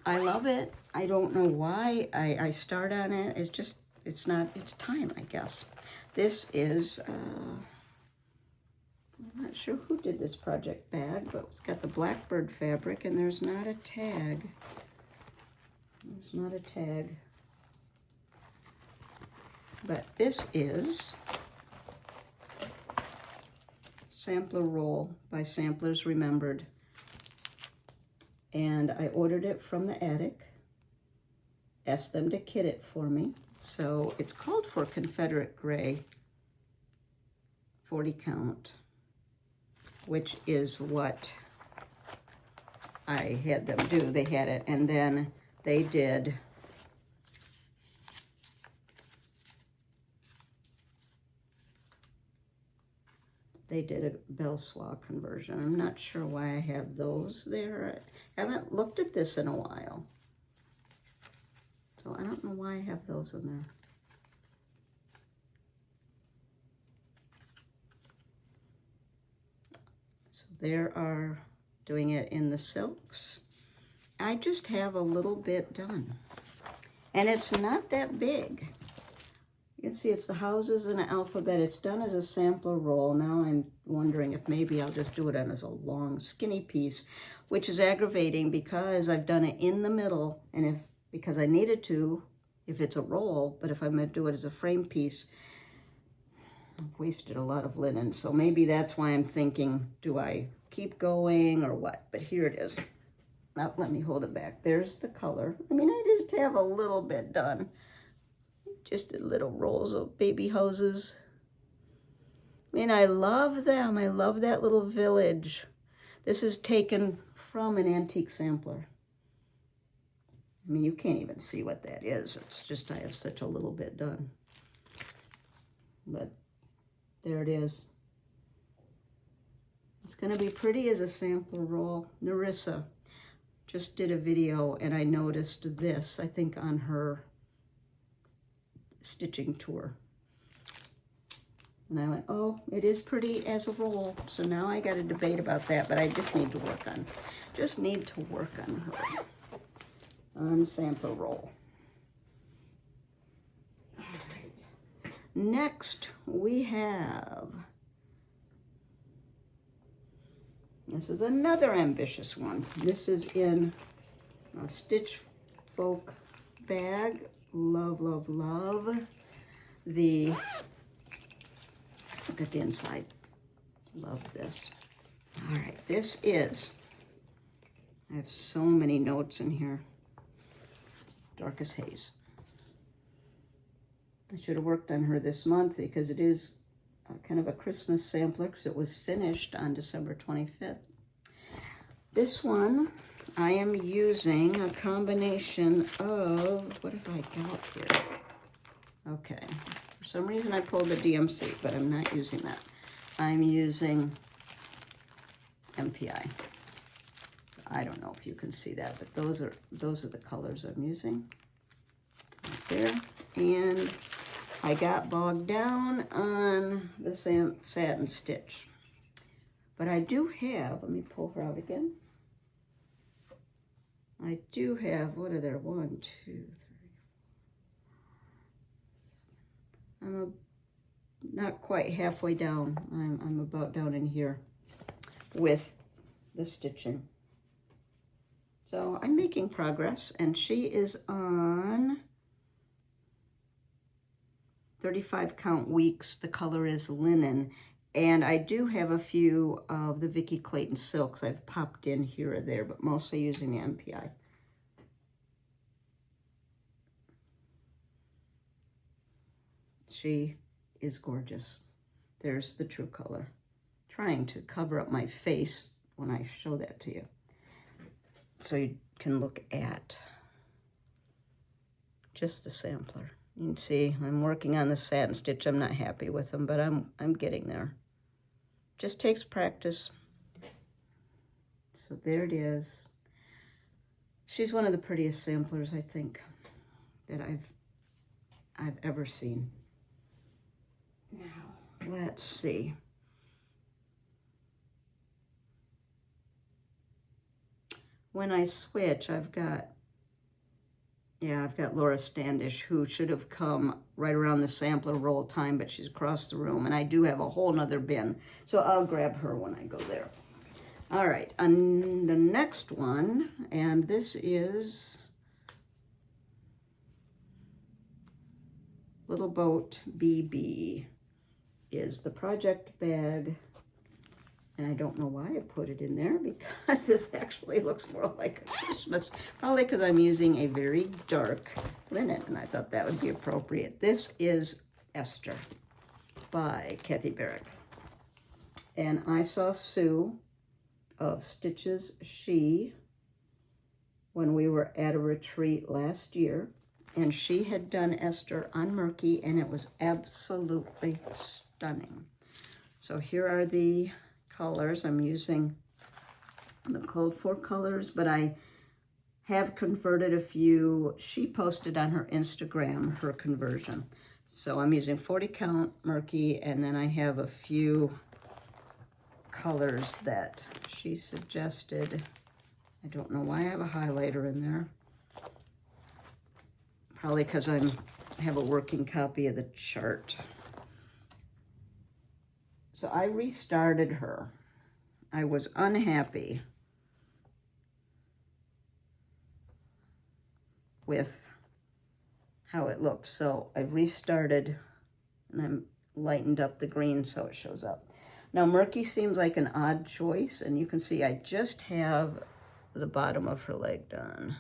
I love it. I don't know why I start on it. It's just, it's time, I guess. This is, I'm not sure who did this project bag, but it's got the blackbird fabric, and there's not a tag. There's not a tag. But this is Sampler Roll by Samplers Remembered. And I ordered it from the Attic. Asked them to kit it for me. So it's called for Confederate Gray, 40 count, which is what I had them do. They had it, and then they did a Belsois conversion. I'm not sure why I have those there. I haven't looked at this in a while. So I don't know why I have those in there. So there are doing it in the silks. I just have a little bit done. And it's not that big. You can see it's the houses and an alphabet. It's done as a sampler roll. Now I'm wondering if maybe I'll just do it on as a long skinny piece, which is aggravating because I've done it in the middle, and because I needed to, if it's a roll, but if I'm going to do it as a frame piece, I've wasted a lot of linen. So maybe that's why I'm thinking, do I keep going or what? But here it is. Now let me hold it back. There's the color. I mean, I just have a little bit done. Just little rolls of baby hoses. I mean, I love them. I love that little village. This is taken from an antique sampler. I mean, you can't even see what that is. It's just I have such a little bit done. But there it is. It's going to be pretty as a sampler roll. Narissa just did a video, and I noticed this, I think, on her stitching tour. And I went, oh, it is pretty as a roll. So now I got a debate about that, but I just need to work on her on sampler roll. All right. Next we have, this is another ambitious one. This is in a Stitchfolk bag. Love, love, love. Look at the inside. Love this. All right, this is, I have so many notes in here. Dark as haze. I should have worked on her this month because it is kind of a Christmas sampler because it was finished on December 25th. This one, I am using a combination of, what have I got here? Okay, for some reason I pulled the DMC, but I'm not using that. I'm using MPI. I don't know if you can see that, but those are the colors I'm using. Right there. And I got bogged down on the satin stitch. But I do have, let me pull her out again. I do have, what are there? 1, 2, 3, 4, 7. I'm not quite halfway down. I'm about down in here with the stitching. So I'm making progress, and she is on 35 count weeks. The color is linen. And I do have a few of the Vicky Clayton silks I've popped in here or there, but mostly using the MPI. She is gorgeous. There's the true color. Trying to cover up my face when I show that to you, so you can look at just the sampler. You can see I'm working on the satin stitch. I'm not happy with them, but I'm getting there. Just takes practice. So there it is. She's one of the prettiest samplers, I think, that I've ever seen. Now, let's see. When I switch, I've got Loara Standish, who should have come right around the sampler roll time, but she's across the room, and I do have a whole nother bin, so I'll grab her when I go there. All right, and the next one, and this is Little Boat BB, is the project bag. And I don't know why I put it in there, because this actually looks more like a Christmas. Probably because I'm using a very dark linen, and I thought that would be appropriate. This is Esther by Kathy Barrick. And I saw Sue of Stitches She when we were at a retreat last year. And she had done Esther on Murky, and it was absolutely stunning. So here are the colors. I'm using the Cold 4 colors, but I have converted a few. She posted on her Instagram her conversion. So I'm using 40 count Murky, and then I have a few colors that she suggested. I don't know why I have a highlighter in there. Probably because I'm have a working copy of the chart. So I restarted her. I was unhappy with how it looked. So I restarted and I'm lightened up the green so it shows up. Now murky seems like an odd choice, and you can see I just have the bottom of her leg done.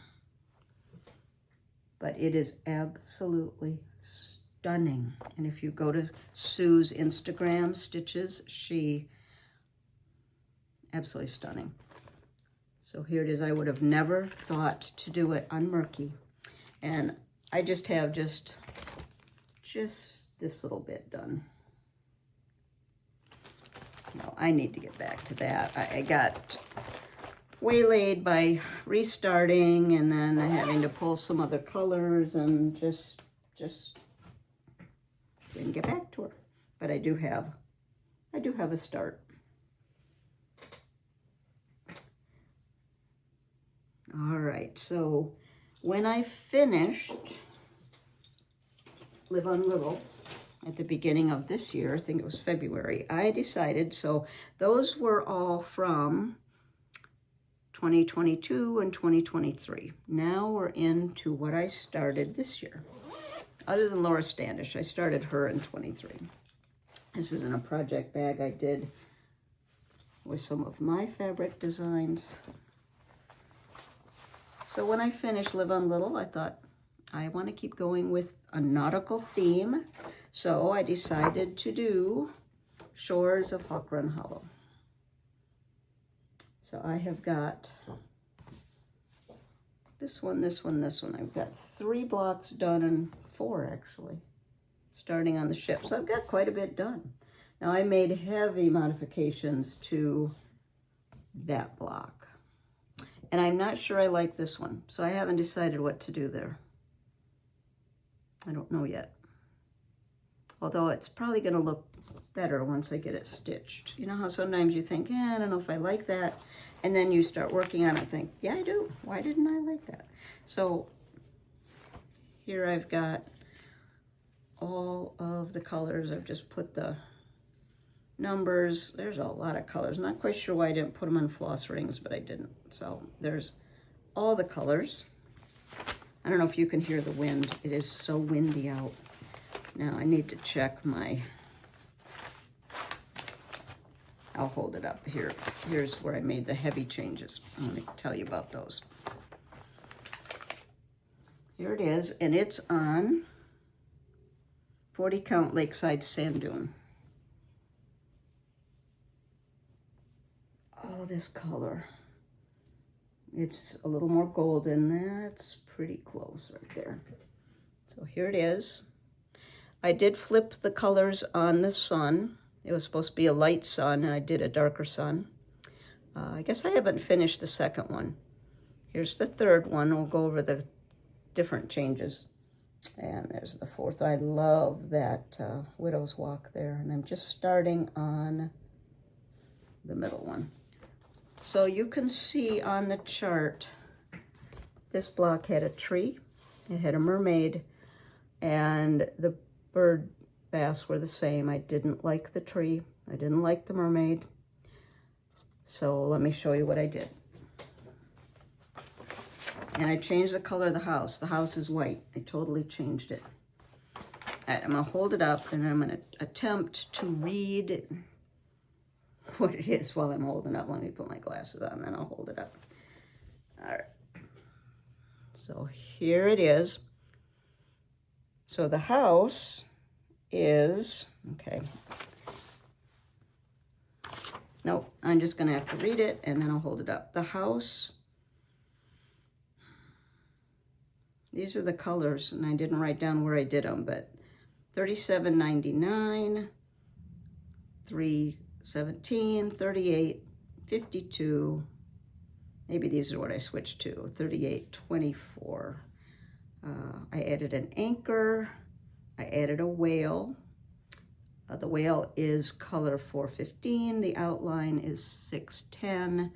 But it is absolutely stunning. And if you go to Sue's Instagram stitches, she absolutely stunning. So here it is. I would have never thought to do it on murky. And I just have just this little bit done. No, I need to get back to that. I got waylaid by restarting and then having to pull some other colors and just didn't get back to her. But I do have a start. All right, so when I finished Live on Little at the beginning of this year, I think it was February, I decided, so those were all from 2022 and 2023. Now we're into what I started this year. Other than Loara Standish, I started her in 23. This is in a project bag I did with some of my fabric designs. So when I finished Live on Little, I thought, I want to keep going with a nautical theme. So I decided to do Shores of Hawk Run Hollow. So I have got this one, this one, this one. I've got 3 blocks done, and 4 actually, starting on the ship. So I've got quite a bit done. Now I made heavy modifications to that block. And I'm not sure I like this one, so I haven't decided what to do there. I don't know yet. Although it's probably gonna look better once I get it stitched. You know how sometimes you think, I don't know if I like that. And then you start working on it and think, yeah, I do. Why didn't I like that? So here I've got all of the colors. I've just put the numbers. There's a lot of colors. Not quite sure why I didn't put them on Floss Rings, but I didn't. So there's all the colors. I don't know if you can hear the wind. It is so windy out. Now I need to check my, I'll hold it up here. Here's where I made the heavy changes. I'm going to tell you about those. Here it is, and it's on 40 count Lakeside Sand Dune. Oh, this color. It's a little more golden. That's pretty close right there. So here it is. I did flip the colors on the sun. It was supposed to be a light sun, and I did a darker sun. I guess I haven't finished the second one. Here's the third one. We'll go over the different changes. And there's the fourth. I love that Widow's Walk there. And I'm just starting on the middle one. So you can see on the chart, this block had a tree, it had a mermaid, and the bird baths were the same. I didn't like the tree, I didn't like the mermaid. So let me show you what I did. And I changed the color of the house. The house is white. I totally changed it. All right, I'm gonna hold it up and then I'm gonna attempt to read what it is while I'm holding up. Let me put my glasses on, then I'll hold it up. All right. So here it is. So the house is, okay. Nope, I'm just gonna have to read it and then I'll hold it up. The house, these are the colors, and I didn't write down where I did them, but $37.99, $3.17, $38, $52. Maybe these are what I switched to. $38.24. I added an anchor. I added a whale. The whale is color 415. The outline is 610,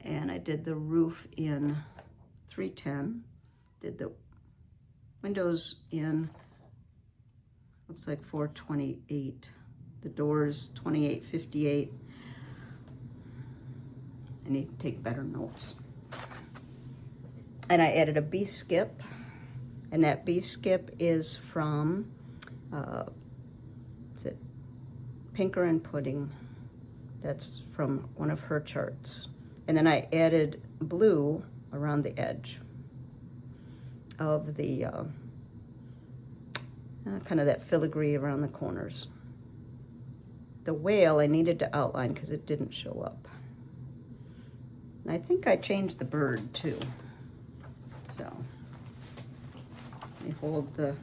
and I did the roof in 310. Did the windows in looks like 428. The door's 2858. I need to take better notes. And I added a bee skip, and that bee skip is from, is it Pinker and Pudding? That's from one of her charts. And then I added blue around the edge of the, kind of that filigree around the corners. The whale I needed to outline because it didn't show up. I think I changed the bird too. So, let me hold the, I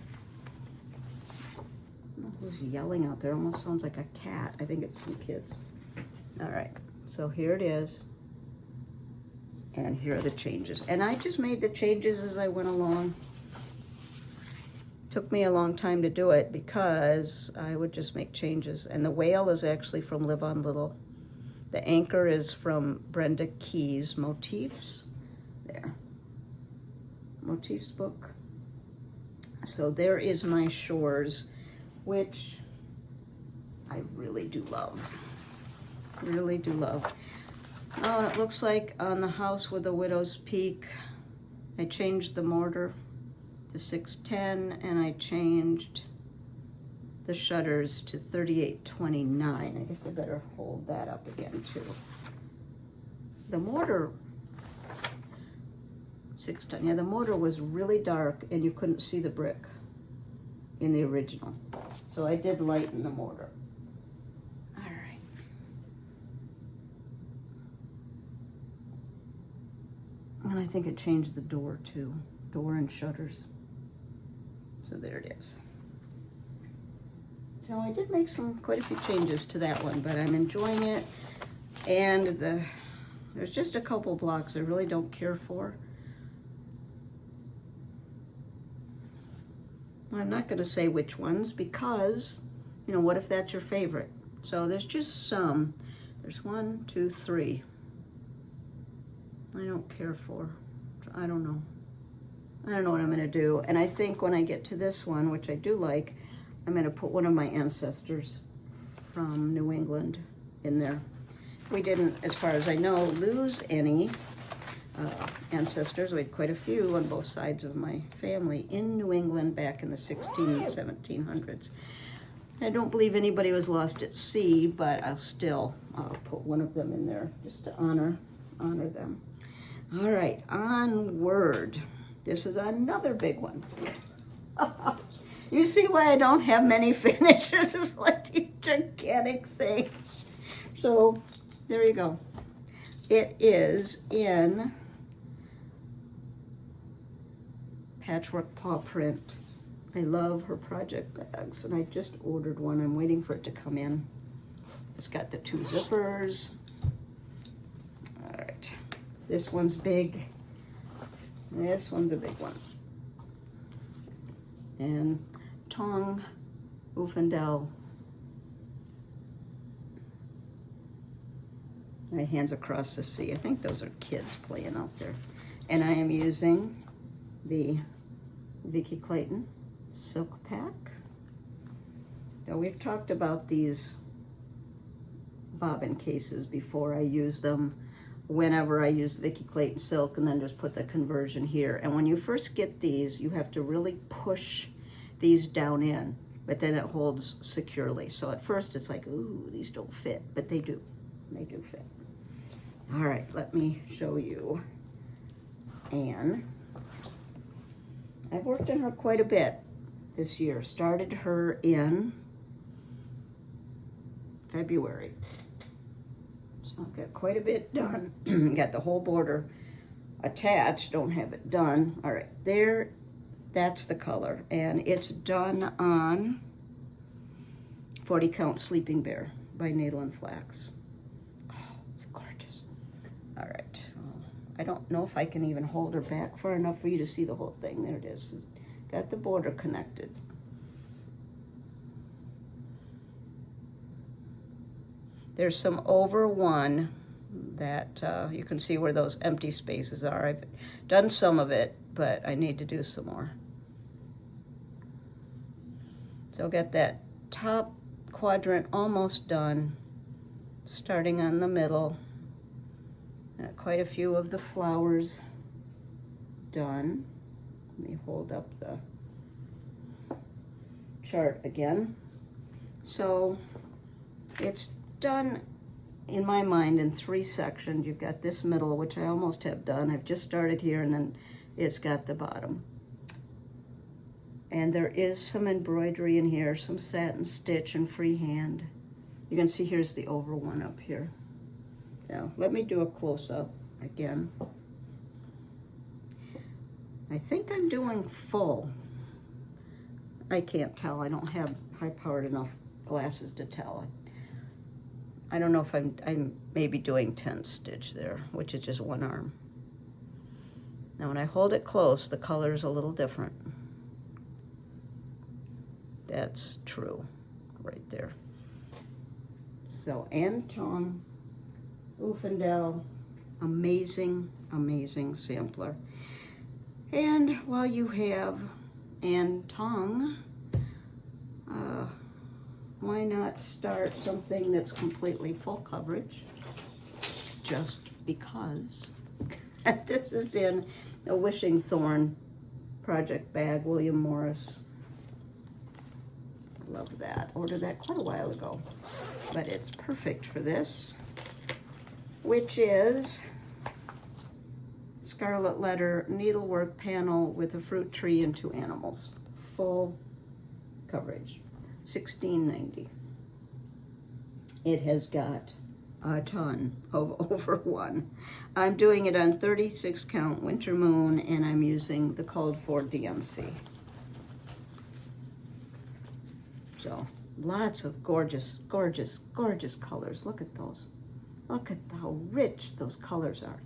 don't know who's yelling out there. Almost sounds like a cat. I think it's some kids. All right, so here it is. And here are the changes. And I just made the changes as I went along. Took me a long time to do it because I would just make changes. And the whale is actually from Live on Little. The anchor is from Brenda Key's Motifs. There. Motifs book. So there is my shores, which I really do love. Really do love. Oh, and it looks like on the house with the Widow's Peak, I changed the mortar to 610, and I changed the shutters to 3829. I guess I better hold that up again too. The mortar, 610, yeah, the mortar was really dark and you couldn't see the brick in the original. So I did lighten the mortar. All right. And I think it changed the door too, door and shutters. So there it is. So I did make quite a few changes to that one, but I'm enjoying it. And there's just a couple blocks I really don't care for. I'm not going to say which ones because, you know, what if that's your favorite? So there's just some. There's 1, 2, 3. I don't care for. I don't know. I don't know what I'm going to do. And I think when I get to this one, which I do like, I'm going to put one of my ancestors from New England in there. We didn't, as far as I know, lose any ancestors. We had quite a few on both sides of my family in New England back in the 1700s. I don't believe anybody was lost at sea, but I'll still put one of them in there just to honor them. All right, onward. This is another big one. You see why I don't have many finishes? It's like these gigantic things. So there you go. It is in Patchwork Paw Print. I love her project bags, and I just ordered one. I'm waiting for it to come in. It's got the 2 zippers. All right, this one's big. This one's a big one. And Tong Ufendel. My hands across the sea. I think those are kids playing out there. And I am using the Vicki Clayton Silk Pack. Now we've talked about these bobbin cases before. I use them whenever I use Vicki Clayton Silk and then just put the conversion here. And when you first get these, you have to really push these down in, but then it holds securely. So at first it's like, ooh, these don't fit, but they do. They do fit. All right, let me show you Anne. I've worked on her quite a bit this year. Started her in February. So I've got quite a bit done. Got the whole border attached, don't have it done. All right, there, that's the color. And it's done on 40 Count Sleeping Bear by Needle and Flax. Oh, it's gorgeous. All right, well, I don't know if I can even hold her back far enough for you to see the whole thing. There it is. Got the border connected. There's some over one that you can see where those empty spaces are. I've done some of it, but I need to do some more. So got that top quadrant almost done, starting on the middle. Got quite a few of the flowers done. Let me hold up the chart again. So it's done in my mind in 3 sections. You've got this middle, which I almost have done. I've just started here, and then it's got the bottom. And there is some embroidery in here, some satin stitch and freehand. You can see here's the over one up here. Now, let me do a close-up again. I think I'm doing full. I can't tell. I don't have high-powered enough glasses to tell. I don't know if I'm maybe doing 10 stitch there, which is just one arm. Now when I hold it close, the color is a little different. That's true, right there. So Anton Uffendell, amazing, amazing sampler. And while you have Anton, why not start something that's completely full coverage? Just because. This is in a Wishing Thorn project bag, William Morris. Love that. Ordered that quite a while ago, but it's perfect for this, which is Scarlet Letter needlework panel with a fruit tree and 2 animals. Full coverage. $16.90. It has got a ton of over 1. I'm doing it on 36 count winter moon, and I'm using the called for DMC. So lots of gorgeous, gorgeous, gorgeous colors. Look at those. Look at how rich those colors are.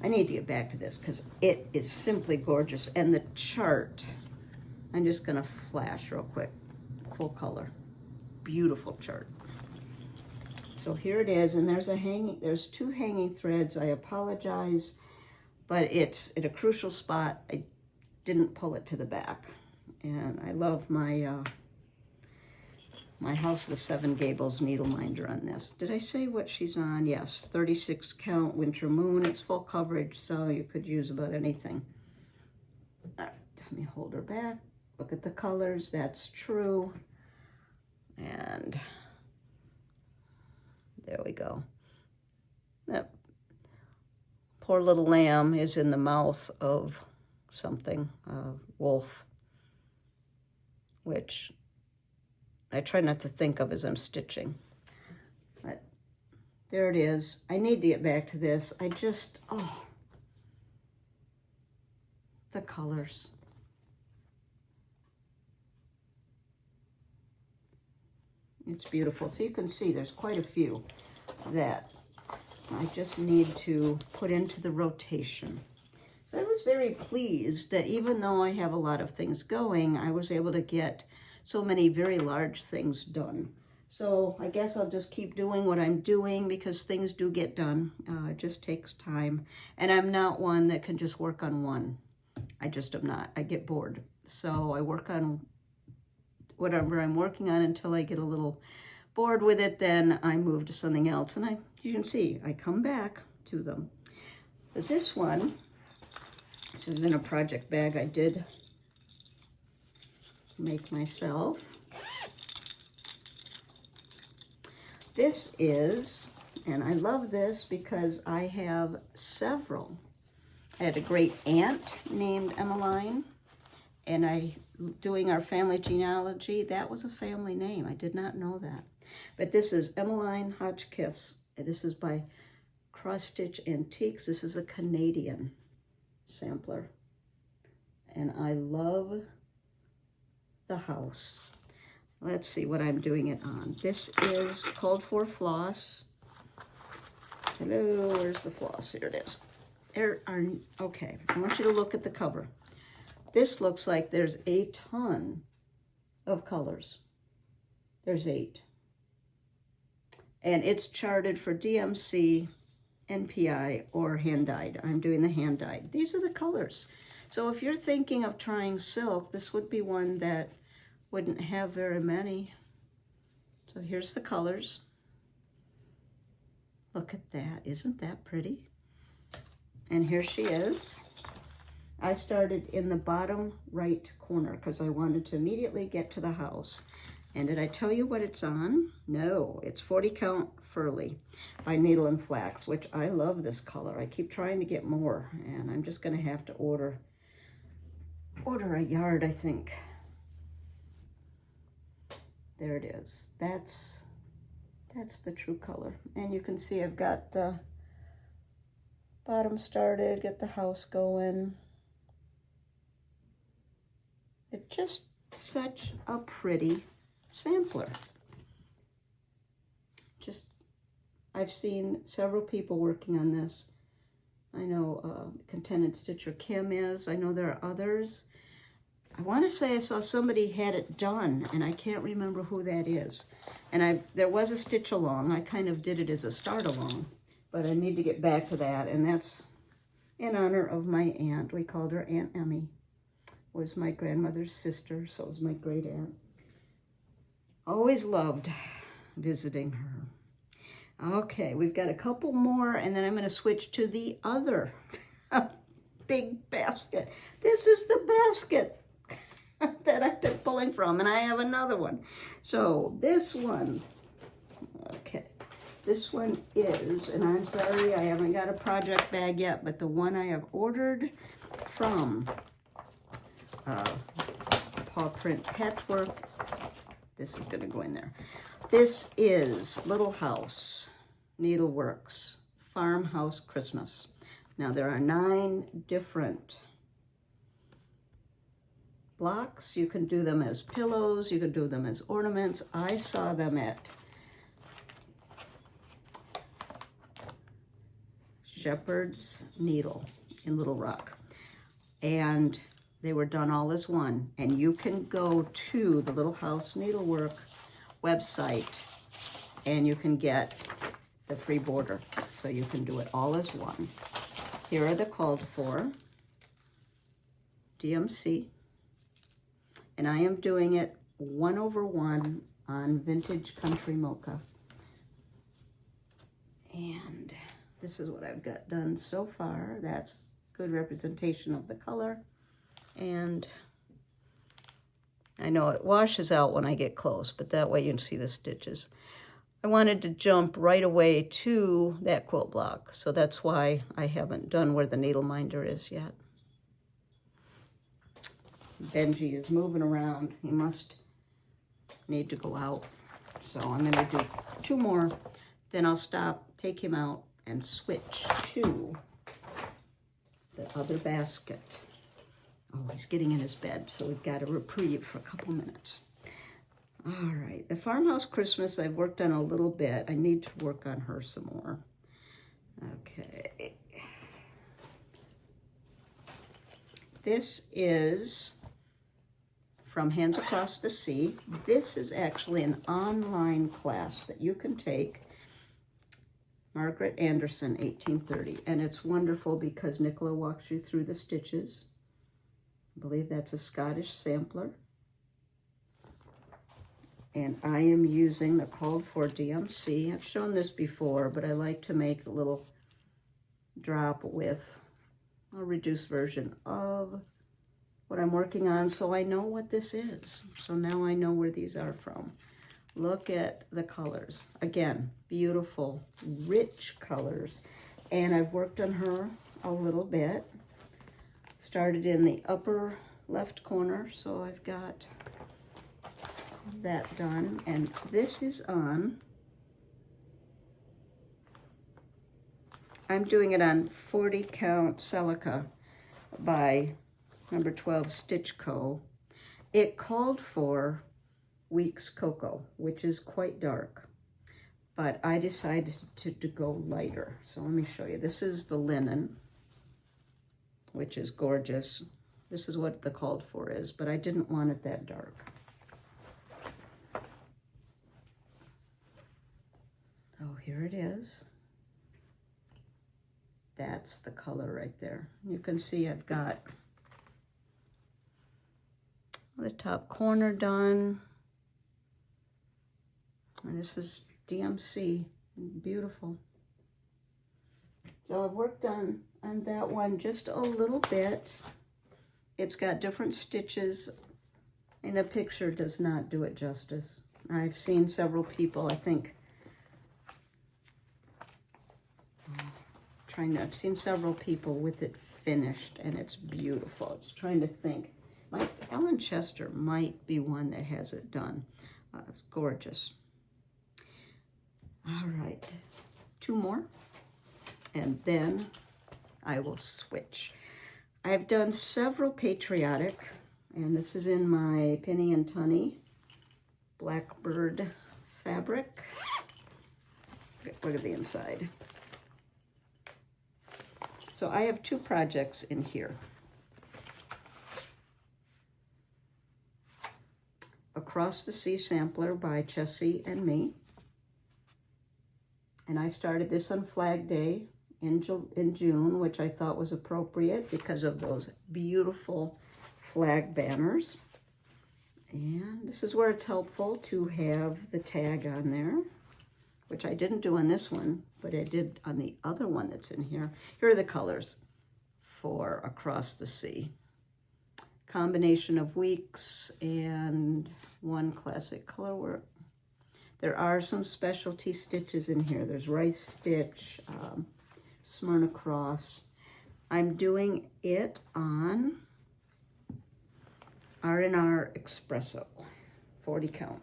I need to get back to this because it is simply gorgeous. And the chart, I'm just gonna flash real quick. Full color, beautiful chart. So here it is, and there's 2 hanging threads. I apologize, but it's at a crucial spot. I didn't pull it to the back, and I love my my House of the Seven Gables needle minder on this. Did I say what she's on? Yes, 36 count winter moon. It's full coverage, so you could use about anything. Let me hold her back. Look at the colors, that's true. And there we go. That poor little lamb is in the mouth of something, a wolf, which I try not to think of as I'm stitching. But there it is. I need to get back to this. I just, oh, the colors. It's beautiful. So you can see there's quite a few that I just need to put into the rotation. So I was very pleased that even though I have a lot of things going, I was able to get so many very large things done. So I guess I'll just keep doing what I'm doing because things do get done. It just takes time. And I'm not one that can just work on one. I just am not. I get bored. So I work on whatever I'm working on until I get a little bored with it, then I move to something else. And you can see, I come back to them. But this one, this is in a project bag I did make myself. This is, and I love this because I have several. I had a great aunt named Emmeline, and doing our family genealogy, that was a family name. I did not know that. But this is Emmeline Hotchkiss. This is by Cross Stitch Antiques. This is a Canadian sampler. And I love the house. Let's see what I'm doing it on. This is called for floss. Hello, where's the floss? Here it is. Okay, I want you to look at the cover. This looks like there's a ton of colors. There's 8. And it's charted for DMC, NPI, or hand-dyed. I'm doing the hand-dyed. These are the colors. So if you're thinking of trying silk, this would be one that wouldn't have very many. So here's the colors. Look at that, isn't that pretty? And here she is. I started in the bottom right corner because I wanted to immediately get to the house. And did I tell you what it's on? No, it's 40 Count Furly by Needle and Flax, which I love this color. I keep trying to get more, and I'm just gonna have to order a yard, I think. There it is. That's the true color. And you can see I've got the bottom started, get the house going. It's just such a pretty sampler. I've seen several people working on this. I know Contented Stitcher Kim is. I know there are others. I want to say I saw somebody had it done, and I can't remember who that is. And there was a stitch along. I kind of did it as a start along, but I need to get back to that, and that's in honor of my aunt. We called her Aunt Emmy. Was my grandmother's sister, so was my great aunt. Always loved visiting her. Okay, we've got a couple more, and then I'm going to switch to the other big basket. This is the basket that I've been pulling from, and I have another one. So this one, okay, this one is, and I'm sorry I haven't got a project bag yet, but the one I have ordered from Paw Print Patchwork, this is going to go in there. This is Little House Needleworks Farmhouse Christmas. Now there are 9 different blocks. You can do them as pillows, you can do them as ornaments. I saw them at Shepherd's Needle in Little Rock, and they were done all as one. And you can go to the Little House Needlework website and you can get the free border, so you can do it all as one. Here are the called for DMC, and I am doing it 1/1 on Vintage Country Mocha. And this is what I've got done so far. That's good representation of the color, and I know it washes out when I get close, but that way you can see the stitches. I wanted to jump right away to that quilt block, so that's why I haven't done where the needle minder is yet. Benji is moving around. He must need to go out. So I'm going to do 2 more, then I'll stop, take him out, and switch to the other basket. Oh, he's getting in his bed, so we've got a reprieve for a couple minutes. All right, the Farmhouse Christmas I've worked on a little bit. I need to work on her some more. Okay. This is from Hands Across the Sea. This is actually an online class that you can take. Margaret Anderson, 1830. And it's wonderful because Nicola walks you through the stitches. I believe that's a Scottish sampler. And I am using the called for DMC. I've shown this before, but I like to make a little drop with a reduced version of what I'm working on, so I know what this is. So now I know where these are from. Look at the colors. Again, beautiful, rich colors. And I've worked on her a little bit. Started in the upper left corner, so I've got that done. And this is on, I'm doing it on 40 Count Celica by number 12 Stitch Co. It called for Weeks Cocoa, which is quite dark, but I decided to go lighter. So let me show you. This is the linen, which is gorgeous. This is what the called for is, but I didn't want it that dark. Oh, here it is. That's the color right there. You can see I've got, The top corner done. And this is DMC, beautiful. So I've worked on that one just a little bit. It's got different stitches, and the picture does not do it justice. I've seen several people, I think, I've seen several people with it finished, and it's beautiful. It's trying to think. Ellen Chester might be one that has it done. It's gorgeous. All right, 2 more, and then I will switch. I've done several patriotic, and this is in my Pinny and Tunny Blackbird fabric. Look at the inside. So I have 2 projects in here. Across the Sea Sampler by Chessie and me. And I started this on Flag Day in June, which I thought was appropriate because of those beautiful flag banners. And this is where it's helpful to have the tag on there, which I didn't do on this one, but I did on the other one that's in here. Here are the colors for Across the Sea. Combination of weeks and 1 classic color work. There are some specialty stitches in here. There's rice stitch, Smyrna cross. I'm doing it on R&R Espresso, 40 count.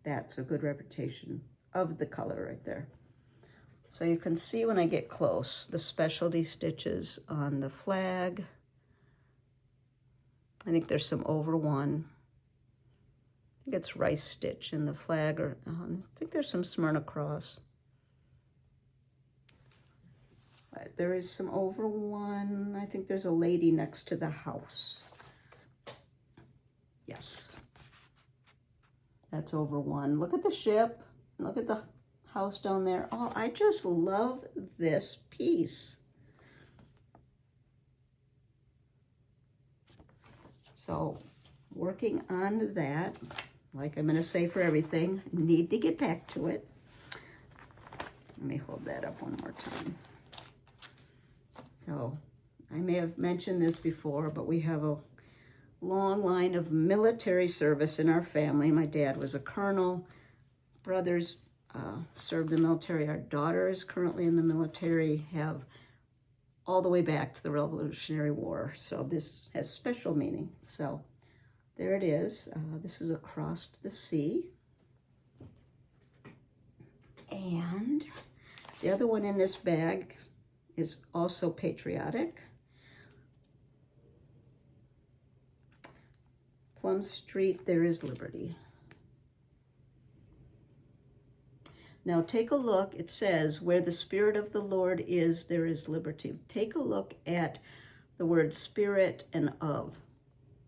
That's a good representation of the color right there. So you can see when I get close, the specialty stitches on the flag. I think there's some over 1. I think it's rice stitch in the flag, or I think there's some Smyrna cross. There is some over 1. I think there's a lady next to the house. Yes. That's over 1. Look at the ship. Look at the house down there. Oh, I just love this piece. So, working on that, like I'm going to say for everything, need to get back to it. Let me hold that up one more time. So, I may have mentioned this before, but we have a long line of military service in our family. My dad was a colonel. Brothers served in the military. Our daughter is currently in the military, have all the way back to the Revolutionary War. So this has special meaning. So there it is. This is Across the Sea. And the other one in this bag is also patriotic. Plum Street, There is Liberty. Now take a look, it says, where the Spirit of the Lord is, there is liberty. Take a look at the word spirit and of.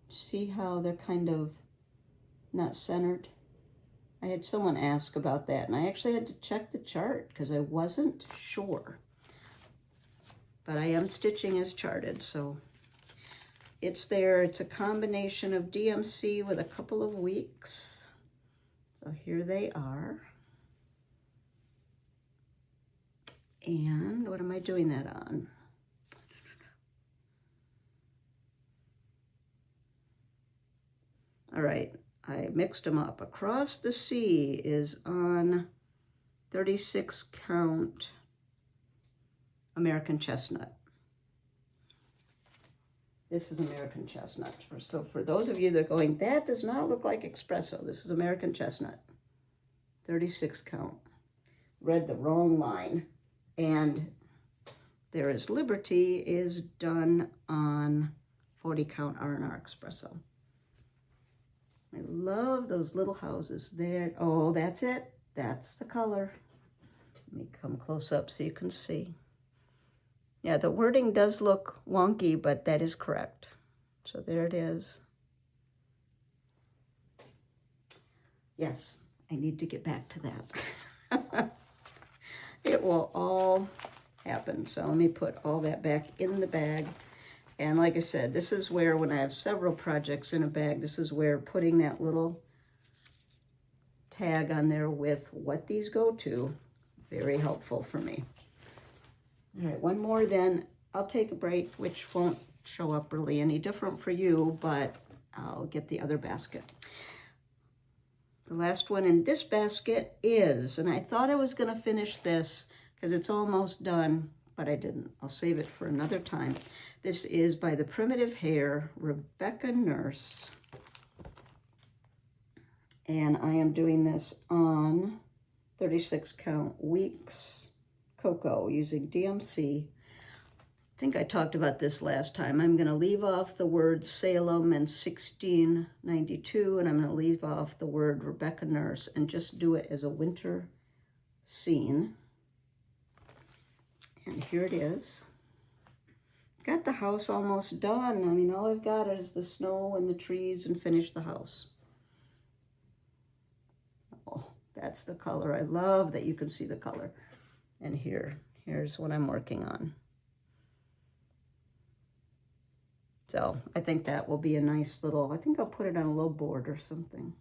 See how they're kind of not centered? I had someone ask about that, and I actually had to check the chart because I wasn't sure. But I am stitching as charted, so it's there. It's a combination of DMC with a couple of weeks. So here they are. And what am I doing that on? All right, I mixed them up. Across the Sea is on 36 count American Chestnut. This is American Chestnut. So for those of you that are going, that does not look like espresso. This is American Chestnut. 36 count. Read the wrong line. And There is Liberty is done on 40 count R&R Espresso. I love those little houses there. Oh, that's it. That's the color. Let me come close up so you can see. Yeah, the wording does look wonky, but that is correct. So there it is. Yes, I need to get back to that. It will all happen. So let me put all that back in the bag. And like I said, this is where, when I have several projects in a bag, this is where putting that little tag on there with what these go to, very helpful for me. All right, one more, then I'll take a break, which won't show up really any different for you, but I'll get the other basket. The last one in this basket is, and I thought I was going to finish this because it's almost done, but I didn't. I'll save it for another time. This is by the Primitive Hair, Rebecca Nurse. And I am doing this on 36 count weeks cocoa using DMC. I think I talked about this last time. I'm going to leave off the word Salem and 1692, and I'm going to leave off the word Rebecca Nurse and just do it as a winter scene. And here it is. Got the house almost done. I mean, all I've got is the snow and the trees and finish the house. Oh, that's the color. I love that you can see the color. And here's what I'm working on. So I think that will be a nice little, I think I'll put it on a little board or something.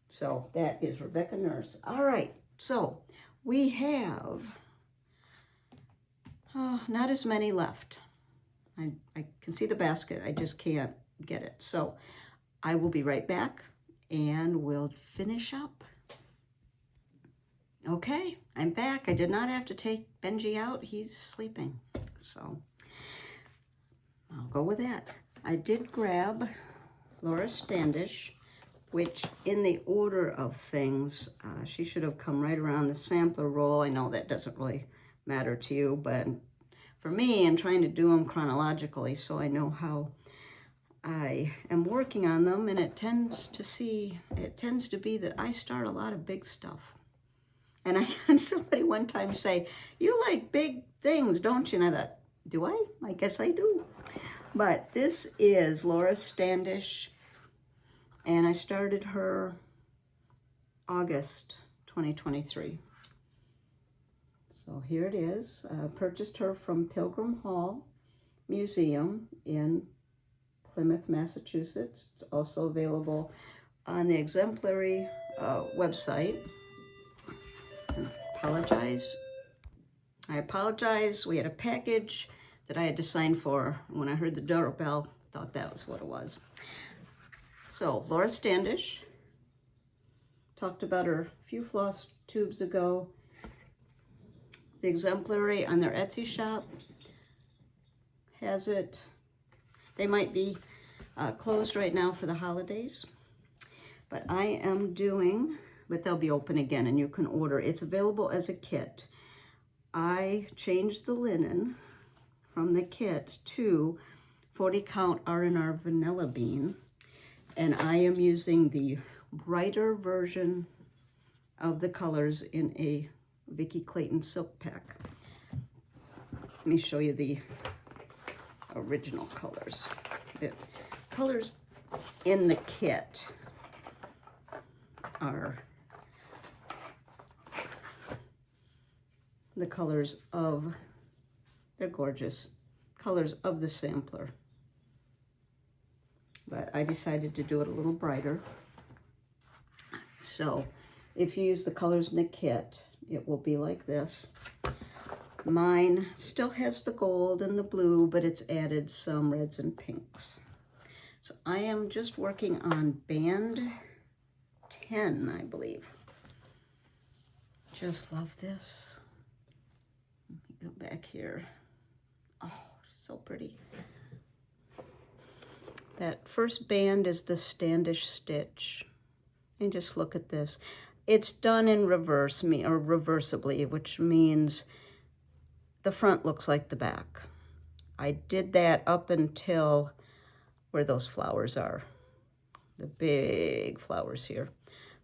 So that is Rebecca Nurse. All right, so we have not as many left. I can see the basket, I just can't get it. So I will be right back and we'll finish up. Okay, I'm back. I did not have to take Benji out, he's sleeping, so I'll go with that. I did grab Loara Standish, which in the order of things, she should have come right around the sampler roll. I know that doesn't really matter to you, but for me, I'm trying to do them chronologically so I know how I am working on them, and it tends to be that I start a lot of big stuff. And I had somebody one time say, "You like big things, don't you?" And I thought, do I? I guess I do. But this is Loara Standish, and I started her August 2023. So here it is. Purchased her from Pilgram Hall Museum in Plymouth, Massachusetts. It's also available on the Exemplary website. I apologize. We had a package that I had to sign for. When I heard the doorbell, I thought that was what it was. So, Loara Standish, talked about her a few floss tubes ago. The Exemplary on their Etsy shop has it. They might be closed right now for the holidays, but I am doing, but they'll be open again and you can order. It's available as a kit. I changed the linen from the kit to 40 count R&R vanilla bean, and I am using the brighter version of the colors in a Vicki Clayton silk pack. Let me show you the original colors. The colors in the kit are the colors of, they're gorgeous, colors of the sampler. But I decided to do it a little brighter. So if you use the colors in the kit, it will be like this. Mine still has the gold and the blue, but it's added some reds and pinks. So I am just working on band 10, I believe. Just love this. Let me go back here. Oh, so pretty. That first band is the Standish stitch. And just look at this. It's done in reverse, or reversibly, which means the front looks like the back. I did that up until where those flowers are. The big flowers here.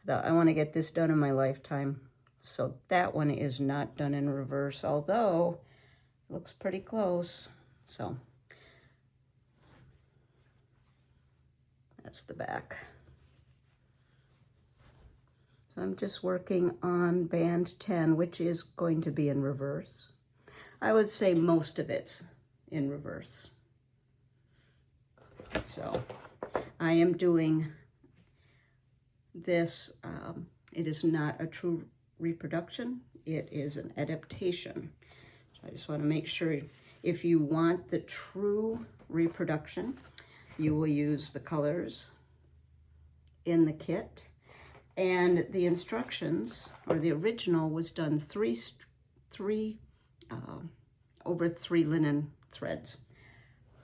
I thought, I want to get this done in my lifetime. So that one is not done in reverse, although it looks pretty close. So that's the back. So I'm just working on band 10, which is going to be in reverse. I would say most of it's in reverse. So I am doing this. It is not a true reproduction. It is an adaptation. So I just want to make sure if you want the true reproduction, you will use the colors in the kit. And the instructions, or the original, was done over 3 linen threads.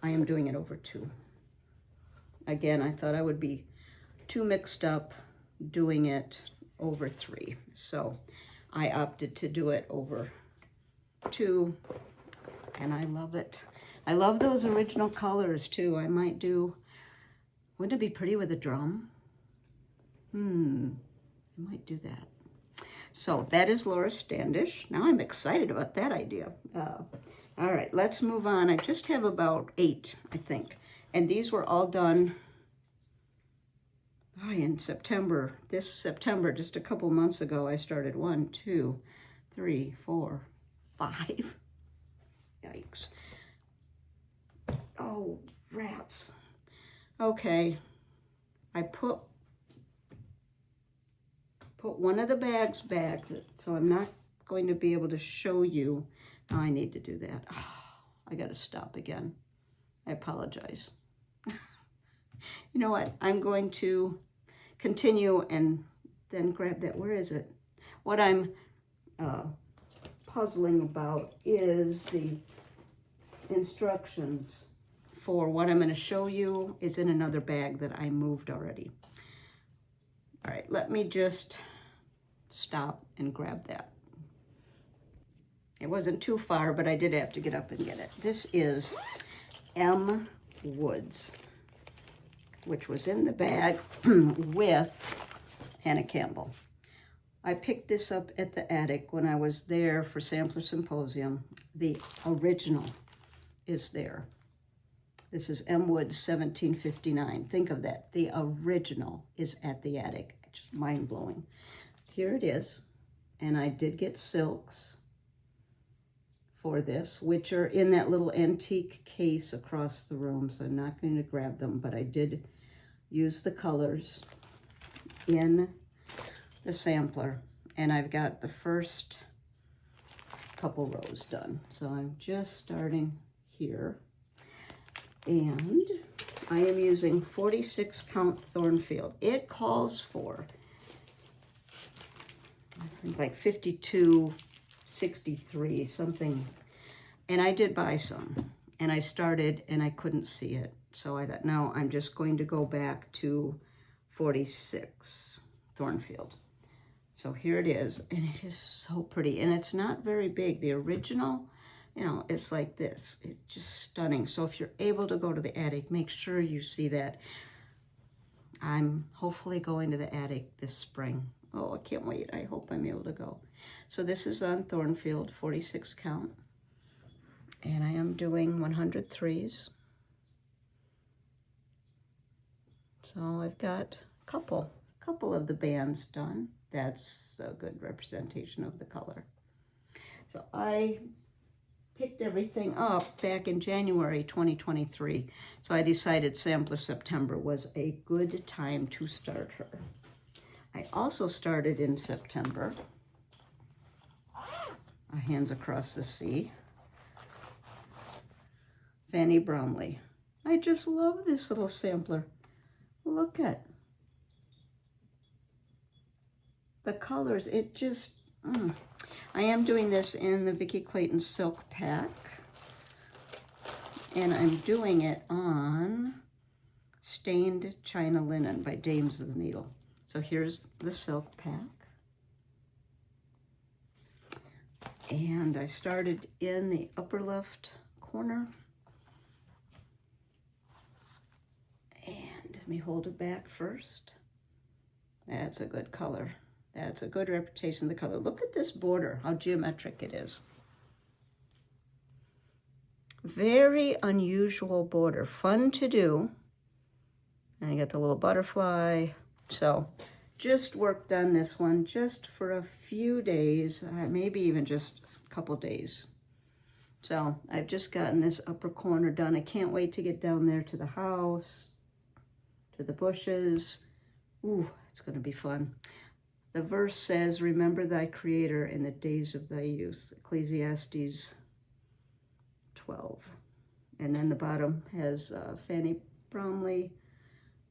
I am doing it over 2. Again, I thought I would be too mixed up doing it over 3. So I opted to do it over 2, and I love it. I love those original colors too. I might do, wouldn't it be pretty with a drum? I might do that. So that is Loara Standish. Now I'm excited about that idea. All right, let's move on. I just have about 8, I think. And these were all done in September. This September, just a couple months ago, I started 1, 2, 3, 4, 5. Yikes. Oh, rats. Okay. I put one of the bags back, so I'm not going to be able to show you. Oh, I need to do that. Oh, I got to stop again. I apologize. You know what? I'm going to continue and then grab that. Where is it? What I'm puzzling about is the instructions for what I'm going to show you is in another bag that I moved already. All right, let me just stop and grab that. It wasn't too far, but I did have to get up and get it. This is M. Woods, which was in the bag with Hannah Campbell. I picked this up at the Attic when I was there for Sampler Symposium. The original is there. This is M. Woods 1759. Think of that. The original is at the Attic. Just mind-blowing. Here it is. And I did get silks for this, which are in that little antique case across the room. So I'm not going to grab them, but I did use the colors in the sampler. And I've got the first couple rows done. So I'm just starting here. And I am using 46 count Thornfield. It calls for, I think, like 52, 63, something. And I did buy some. And I started and I couldn't see it. So I thought, no, I'm just going to go back to 46 Thornfield. So here it is. And it is so pretty. And it's not very big. The original, you know, it's like this. It's just stunning. So if you're able to go to the Attic, make sure you see that. I'm hopefully going to the Attic this spring. Oh, I can't wait. I hope I'm able to go. So this is on Thornfield, 46 count. And I am doing 100 threes. So I've got a couple of the bands done. That's a good representation of the color. So I picked everything up back in January 2023. So I decided Sampler September was a good time to start her. I also started in September, Hands Across the Sea, Fanny Bromley. I just love this little sampler. Look at the colors. It just, I am doing this in the Vicki Clayton Silk Pack. And I'm doing it on Stained China Linen by Dames of the Needle. So here's the silk pack. And I started in the upper left corner. And let me hold it back first. That's a good color. That's a good representation of the color. Look at this border, how geometric it is. Very unusual border, fun to do. And I got the little butterfly. So just worked on this one just for a few days, maybe even just a couple days. So I've just gotten this upper corner done. I can't wait to get down there to the house, to the bushes. Ooh, it's going to be fun. The verse says, remember thy creator in the days of thy youth, Ecclesiastes 12. And then the bottom has Fanny Bromley,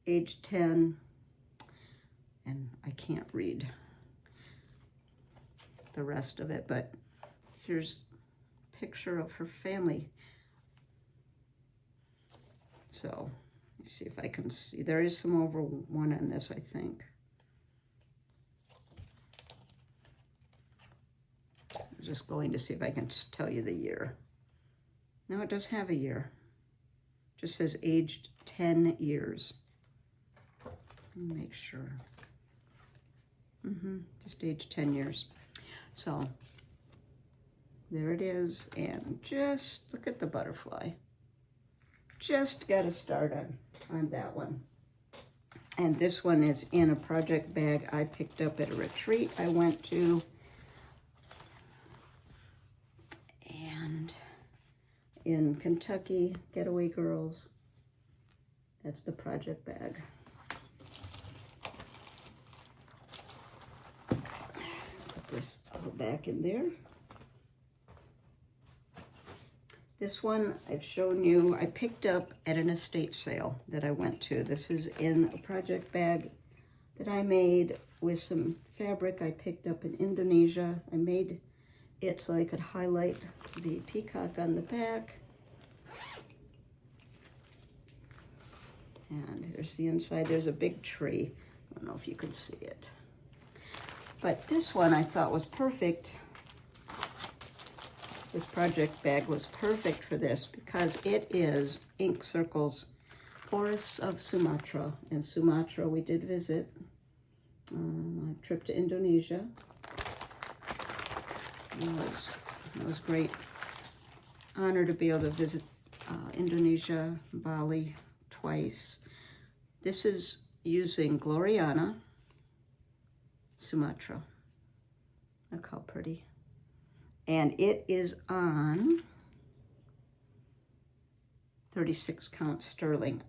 age 10, and I can't read the rest of it, but here's a picture of her family. So, let's see if I can see. There is some over one on this, I think. I'm just going to see if I can tell you the year. No, it does have a year. It just says aged 10 years. Let me make sure. Just aged 10 years. So there it is, and just look at the butterfly. Just got to start on that one. And this one is in a project bag I picked up at a retreat I went to. And in Kentucky, Getaway Girls. That's the project bag. Put this all back in there. This one I've shown you, I picked up at an estate sale that I went to. This is in a project bag that I made with some fabric I picked up in Indonesia. I made it so I could highlight the peacock on the back. And here's the inside. There's a big tree. I don't know if you can see it. But this one I thought was perfect. This project bag was perfect for this because it is Ink Circle's Forests of Sumatra. And Sumatra we did visit on a trip to Indonesia. It was great honor to be able to visit Indonesia, Bali twice. This is using Gloriana Sumatra. Look how pretty. And it is on 36 count sterling.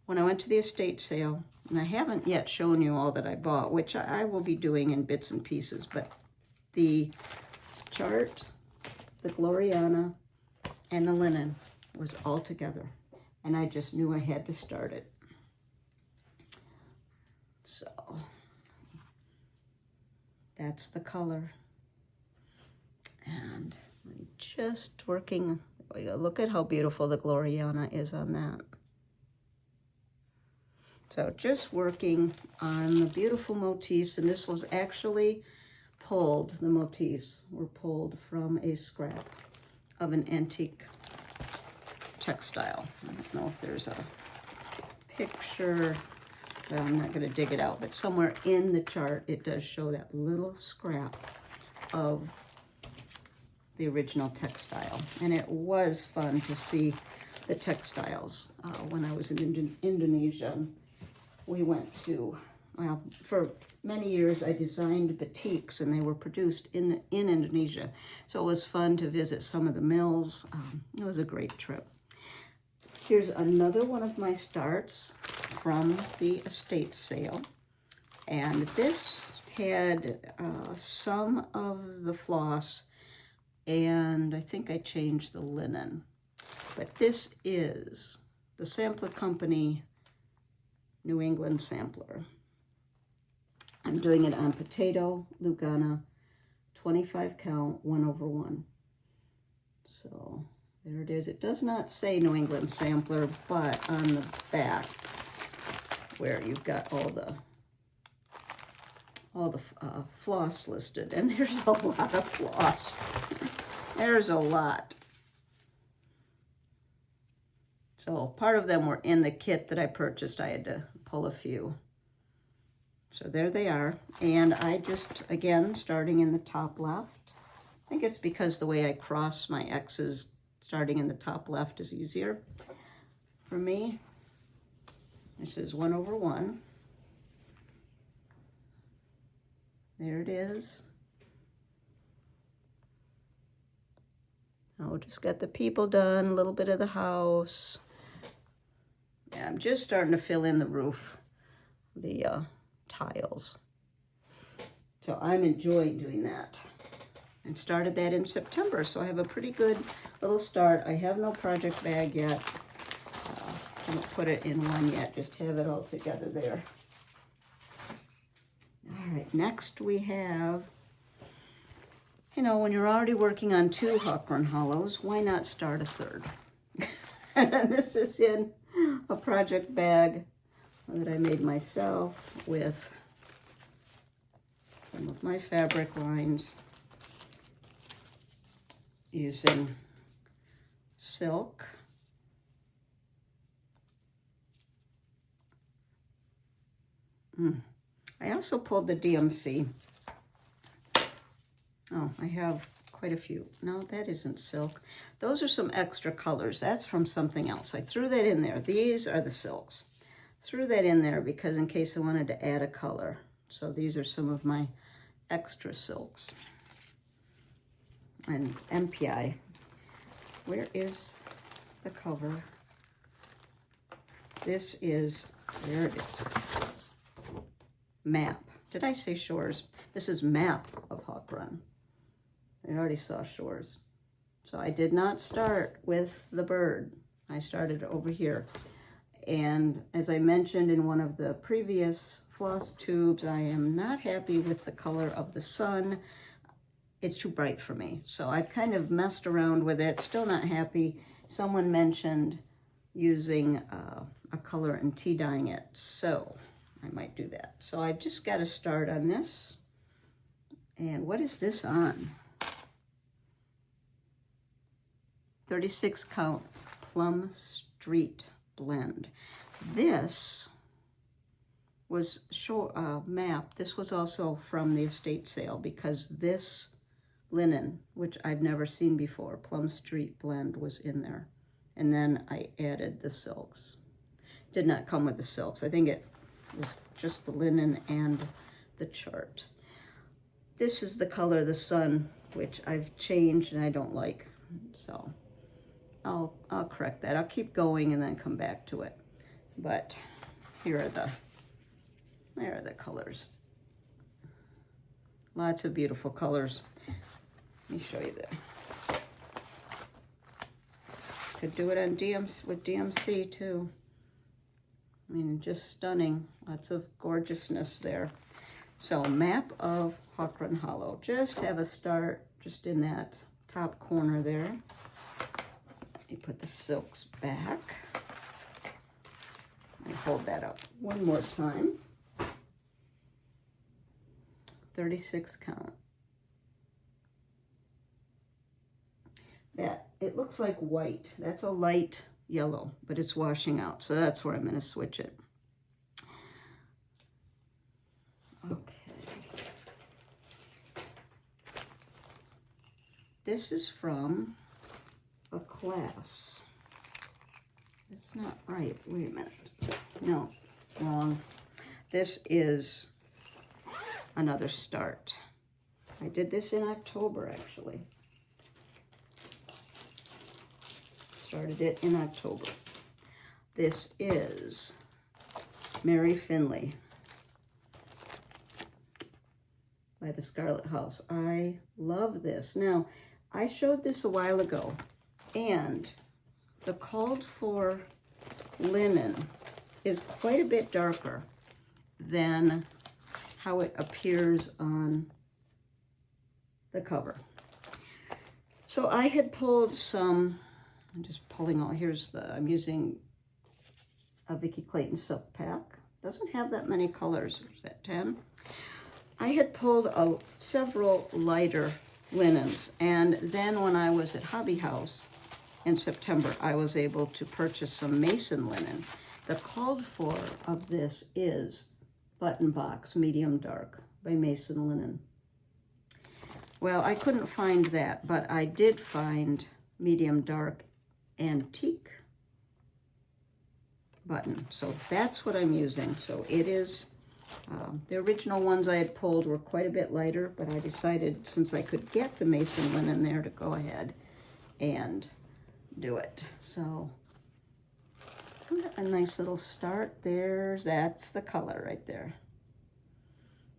When I went to the estate sale, and I haven't yet shown you all that I bought, which I will be doing in bits and pieces, but the chart, the Gloriana, and the linen was all together. And I just knew I had to start it. So, that's the color. And I'm just working, look at how beautiful the Gloriana is on that. So just working on the beautiful motifs, and this was actually pulled, the motifs were pulled from a scrap of an antique textile. I don't know if there's a picture, well, I'm not going to dig it out, but somewhere in the chart it does show that little scrap of the original textile. And it was fun to see the textiles. When I was in Indonesia, we went to, well, for many years I designed batiks, and they were produced in Indonesia. So it was fun to visit some of the mills. It was a great trip. Here's another one of my starts from the estate sale. And this had some of the floss, and I think I changed the linen. But this is the Sampler Company New England Sampler. I'm doing it on potato, Lugana, 25 count, 1/1. So there it is. It does not say New England Sampler, but on the back, where you've got all the floss listed, and there's a lot of floss. There's a lot. So part of them were in the kit that I purchased. I had to pull a few. So there they are. And I just, again, starting in the top left. I think it's because the way I cross my X's, starting in the top left is easier for me. This is 1/1. There it is. Oh, just got the people done, a little bit of the house. Yeah, I'm just starting to fill in the roof, the tiles. So I'm enjoying doing that. And started that in September, so I have a pretty good little start. I have no project bag yet. I haven't put it in one yet, just have it all together there. All right, next we have, you know, when you're already working on 2 hawk run hollows, why not start a 3rd? And this is in a project bag that I made myself with some of my fabric lines using silk. I also pulled the DMC. Oh, I have quite a few. No, that isn't silk. Those are some extra colors. That's from something else. I threw that in there. These are the silks. Threw that in there because in case I wanted to add a color. So these are some of my extra silks. And MPI. Where is the cover? This is, there it is. Map. Did I say shores? This is map of Hawk Run. I already saw shores. So I did not start with the bird. I started over here. And as I mentioned in one of the previous floss tubes, I am not happy with the color of the sun. It's too bright for me. So I've kind of messed around with it, still not happy. Someone mentioned using a color and tea dyeing it, so I might do that. So I've just got to start on this. And what is this on? 36 count Plum Street blend. This was map. This was also from the estate sale because this linen, which I've never seen before, Plum Street blend, was in there. And then I added the silks. Did not come with the silks. I think it was just the linen and the chart. This is the color of the sun, which I've changed and I don't like. So I'll correct that. I'll keep going and then come back to it. But there are the colors. Lots of beautiful colors. Let me show you that. Could do it on with DMC too. I mean, just stunning. Lots of gorgeousness there. So map of Hawk Run Hollow. Just have a start just in that top corner there. Let me put the silks back. And hold that up one more time. 36 count. That, it looks like white. That's a light yellow, but it's washing out. So that's where I'm going to switch it. Okay. This is from a class. It's not right. Wait a minute. No, wrong. This is another start. I did this in October, actually. Started it in October. This is Mary Finley by the Scarlet House. I love this. Now, I showed this a while ago, and the called for linen is quite a bit darker than how it appears on the cover. So I had pulled some, I'm just pulling all, I'm using a Vicki Clayton silk pack. Doesn't have that many colors, is that 10? I had pulled several lighter linens, and then when I was at Hobby House in September, I was able to purchase some Mason linen. The called for of this is Button Box Medium Dark by Mason Linen. Well, I couldn't find that, but I did find Medium Dark Antique button. So that's what I'm using. So it is, the original ones I had pulled were quite a bit lighter, but I decided since I could get the Mason Linen there to go ahead and do it. So a nice little start. That's the color right there.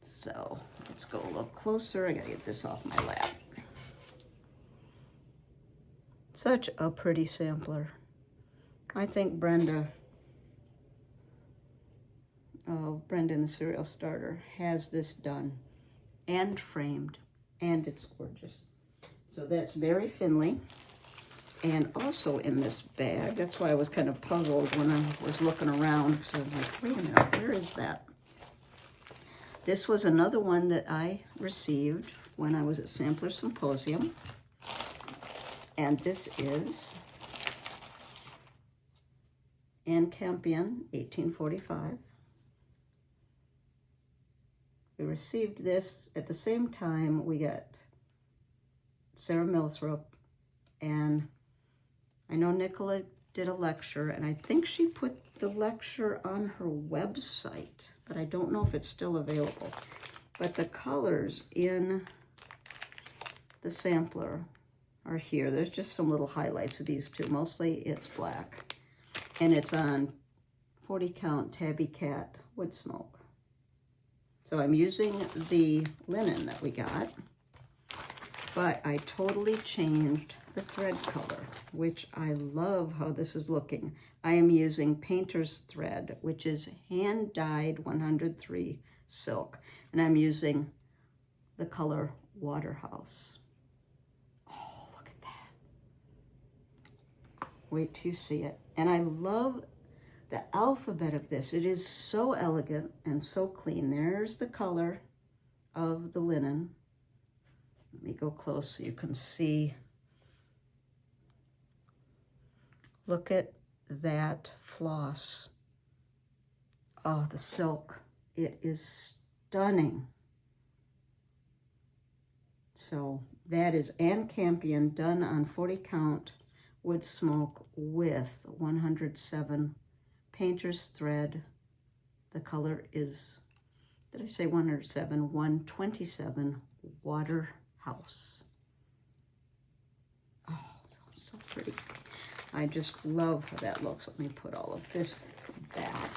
So let's go a little closer. I gotta get this off my lap. Such a pretty sampler. I think Brenda and the Serial Starter has this done and framed, and it's gorgeous. So that's very Finley. And also in this bag, that's why I was kind of puzzled when I was looking around, because I was like, wait a minute, where is that? This was another one that I received when I was at Sampler Symposium. And this is Anne Campion, 1845. We received this at the same time we got Sarah Milthrop, and I know Nicola did a lecture, and I think she put the lecture on her website, but I don't know if it's still available. But the colors in the sampler are here. There's just some little highlights of these two. Mostly it's black, and it's on 40 count Tabby Cat wood smoke. So I'm using the linen that we got, but I totally changed the thread color, which I love how this is looking. I am using painter's thread, which is hand-dyed 103 silk, and I'm using the color Waterhouse. Oh, look at that. Wait till you see it. And I love the alphabet of this. It is so elegant and so clean. There's the color of the linen. Let me go close so you can see. Look at that floss. Oh, the silk. It is stunning. So that is Anne Campion, done on 40 count wood smoke with 107 painter's thread. The color is, did I say 107? 127 Waterhouse. Oh, so pretty. I just love how that looks. Let me put all of this back.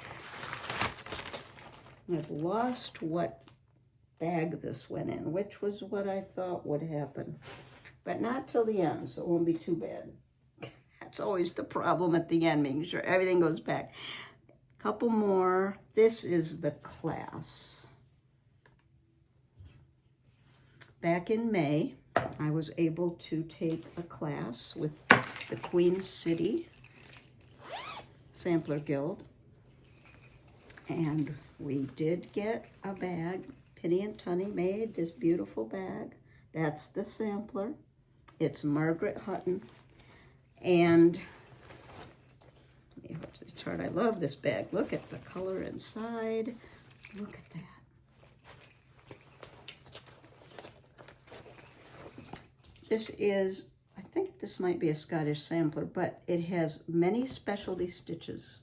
I've lost what bag this went in, which was what I thought would happen. But not till the end, so it won't be too bad. That's always the problem at the end, making sure everything goes back. A couple more. This is the class. Back in May, I was able to take a class with the Queen City Sampler Guild, and we did get a bag. Pinny and Tunny made this beautiful bag. That's the sampler. It's Margaret Hutton. And let me hold to the chart. I love this bag. Look at the color inside. Look at that. This is, I think this might be a Scottish sampler, but it has many specialty stitches.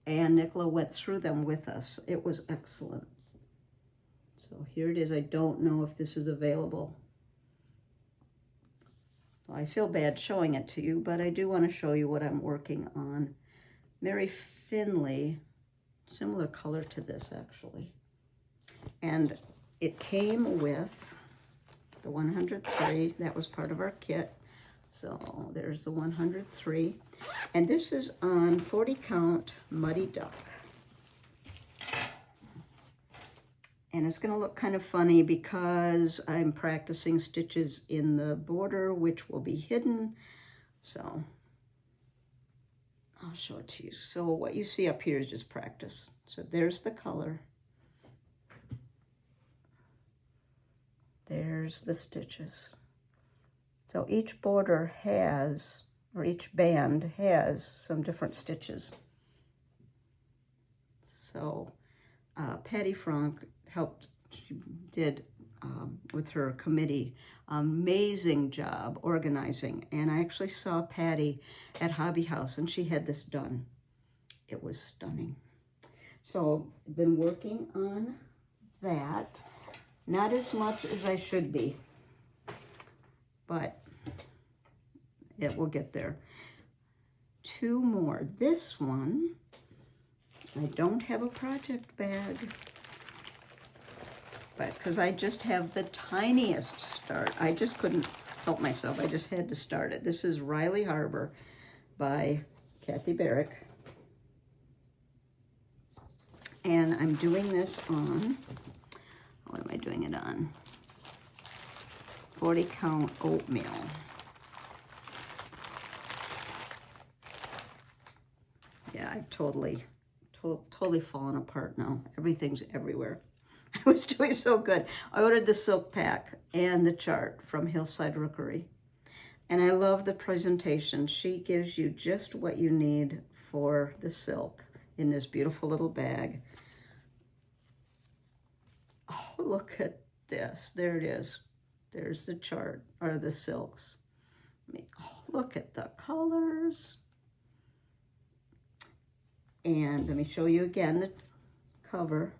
And Nicola went through them with us. It was excellent. So here it is. I don't know if this is available. Well, I feel bad showing it to you, but I do want to show you what I'm working on. Mary Finley, similar color to this actually. And it came with the 103, that was part of our kit. So there's the 103. And this is on 40 count Muddy Duck. And it's gonna look kind of funny because I'm practicing stitches in the border, which will be hidden. So I'll show it to you. So what you see up here is just practice. So there's the color. There's the stitches. So each border has, or each band has some different stitches. So Patty Frank helped, she did with her committee, amazing job organizing. And I actually saw Patty at Hobby House and she had this done. It was stunning. So I've been working on that. Not as much as I should be, but It will get there. 2 more. This one, I don't have a project bag, but because I just have the tiniest start. I just couldn't help myself. I just had to start it. This is Riley Harbor by Kathy Barrick. And I'm doing this on, what am I doing it on? 40 count oatmeal. Yeah, I've totally fallen apart now. Everything's everywhere. I was doing so good. I ordered the silk pack and the chart from Hillside Rookery. And I love the presentation. She gives you just what you need for the silk in this beautiful little bag. Oh, look at this. There it is. There's the chart, or the silks. Oh, look at the colors. And let me show you again the cover.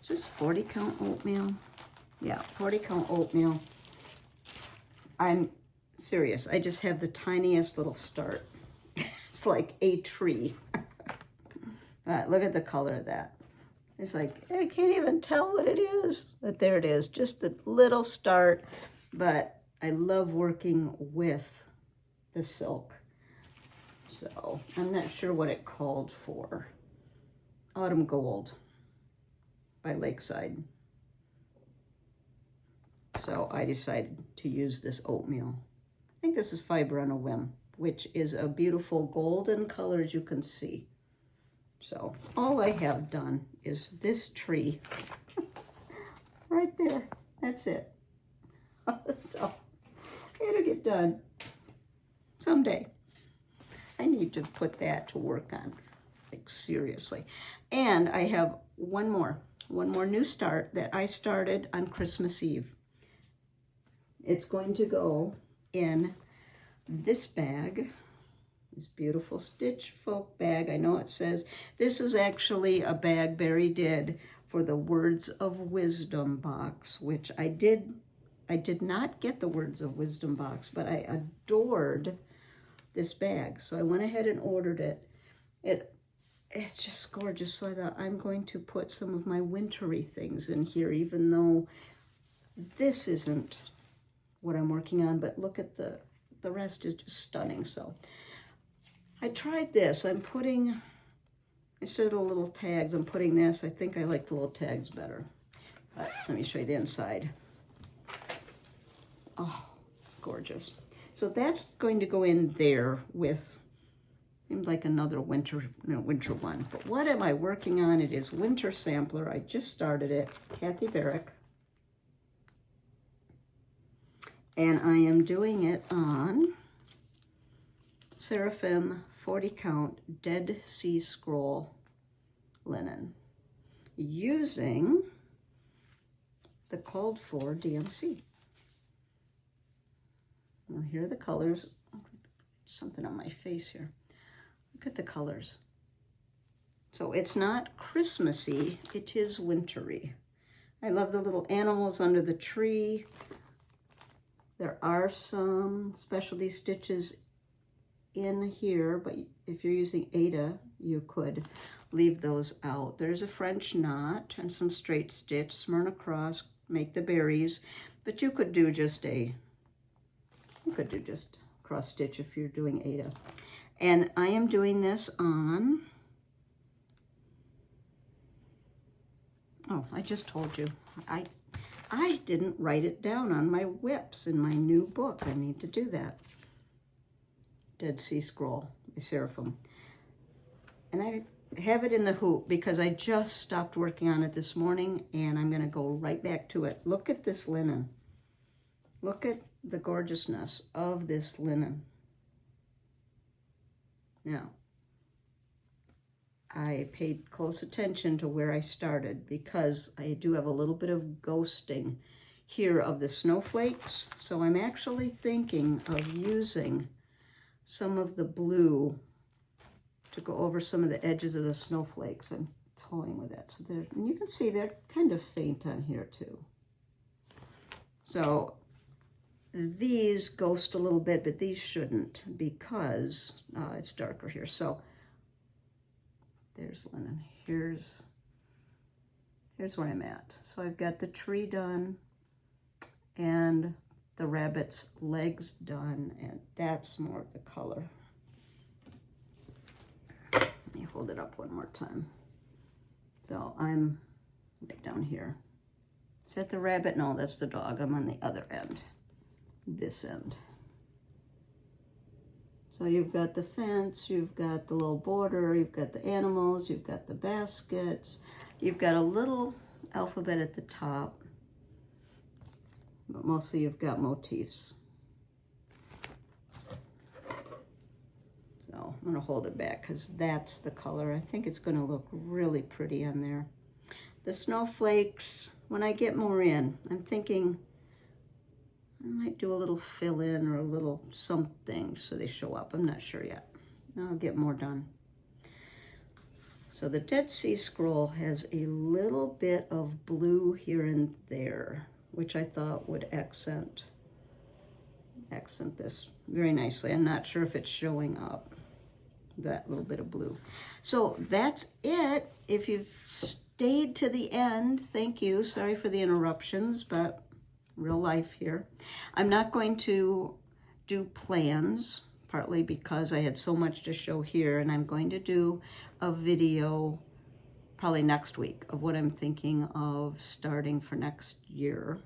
Is this 40 count oatmeal? Yeah, 40 count oatmeal. I'm serious. I just have the tiniest little start. It's like a tree. Look at the color of that. It's like, I can't even tell what it is. But there it is, just the little start. But I love working with the silk. So I'm not sure what it called for. Autumn Gold by Lakeside. So I decided to use this oatmeal. I think this is Fiber on a Whim, which is a beautiful golden color, as you can see. So all I have done is this tree right there. That's it. So it'll get done someday. I need to put that to work on, like seriously. And I have one more new start that I started on Christmas Eve. It's going to go in this bag. This beautiful Stitchfolk bag. I know it says this is actually a bag Barry did for the Words of Wisdom box, which I did not get the Words of Wisdom box, but I adored this bag. So I went ahead and ordered it. It's just gorgeous. So I thought I'm going to put some of my wintry things in here, even though this isn't what I'm working on, but look at the rest is just stunning. So I tried this. I'm putting, instead of the little tags, I'm putting this. I think I like the little tags better. But let me show you the inside. Oh, gorgeous. So that's going to go in there with, seems like another winter one. But what am I working on? It is Winter Sampler. I just started it, Kathy Barrick. And I am doing it on Seraphim 40 count Dead Sea Scroll linen using the called for DMC. Now here are the colors. Something on my face here. Look at the colors. So it's not Christmassy, it is wintry. I love the little animals under the tree. There are some specialty stitches in here, but if you're using Ada, you could leave those out. There's a French knot and some straight stitch, Smyrna cross, make the berries, but you could do just cross stitch if you're doing Ada. And I am doing this on, oh, I just told you, I didn't write it down on my WIPs in my new book. I need to do that. Dead Sea Scroll by Seraphim. And I have it in the hoop because I just stopped working on it this morning and I'm gonna go right back to it. Look at this linen. Look at the gorgeousness of this linen. Now, I paid close attention to where I started because I do have a little bit of ghosting here of the snowflakes. So I'm actually thinking of using some of the blue to go over some of the edges of the snowflakes and toying with that. So there, and you can see they're kind of faint on here too. So these ghost a little bit, but these shouldn't because it's darker here. So there's linen. Here's where I'm at. So I've got the tree done and the rabbit's legs done, and that's more of the color. Let me hold it up one more time. So I'm right down here. Is that the rabbit? No, that's the dog. I'm on the other end, this end. So you've got the fence, you've got the little border, you've got the animals, you've got the baskets, you've got a little alphabet at the top, but mostly you've got motifs. So I'm gonna hold it back because that's the color. I think it's gonna look really pretty on there. The snowflakes, when I get more in, I'm thinking I might do a little fill in or a little something so they show up. I'm not sure yet. I'll get more done. So the Dead Sea Scroll has a little bit of blue here and there, which I thought would accent this very nicely. I'm not sure if it's showing up, that little bit of blue. So that's it. If you've stayed to the end, thank you. Sorry for the interruptions, but real life here. I'm not going to do plans, partly because I had so much to show here, and I'm going to do a video probably next week of what I'm thinking of starting for next year.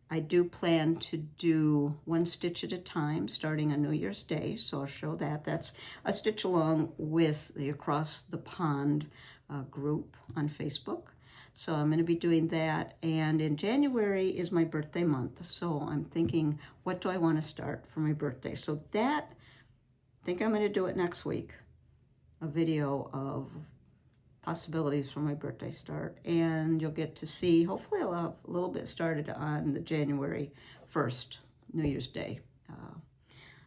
I do plan to do one stitch at a time starting on New Year's Day, so I'll show that. That's a stitch along with the Across the Pond group on Facebook. So I'm going to be doing that, and in January is my birthday month, so I'm thinking, what do I want to start for my birthday? So that, I think I'm going to do it next week, a video of possibilities for my birthday start, and you'll get to see, hopefully I'll have a little bit started on the January 1st, New Year's Day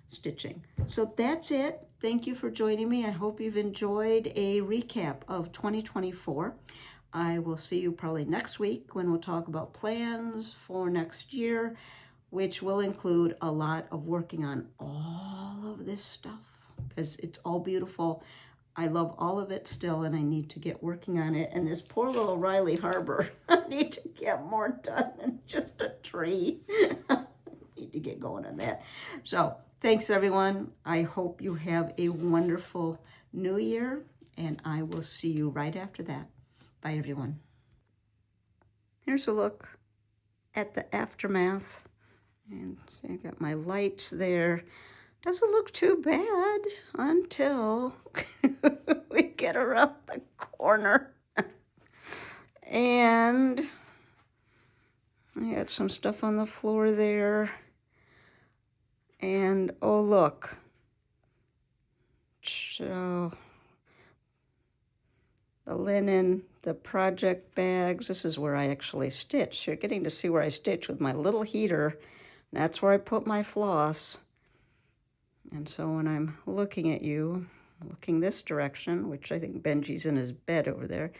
stitching. So that's it. Thank you for joining me. I hope you've enjoyed a recap of 2024. I will see you probably next week when we'll talk about plans for next year, which will include a lot of working on all of this stuff because it's all beautiful. I love all of it still, and I need to get working on it. And this poor little Riley Harbor, I need to get more done than just a tree. I need to get going on that. So thanks, everyone. I hope you have a wonderful new year, and I will see you right after that. Bye, everyone. Here's a look at the aftermath. And see, I got my lights there. Doesn't look too bad until we get around the corner. And I got some stuff on the floor there. And oh, look. So the linen, the project bags. This is where I actually stitch. You're getting to see where I stitch with my little heater. That's where I put my floss. And so when I'm looking at you, looking this direction, which I think Benji's in his bed over there,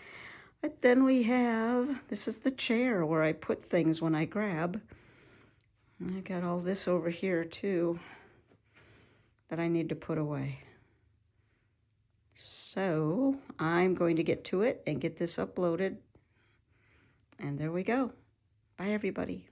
but then we have, this is the chair where I put things when I grab. And I got all this over here too that I need to put away. So I'm going to get to it and get this uploaded. And there we go. Bye, everybody.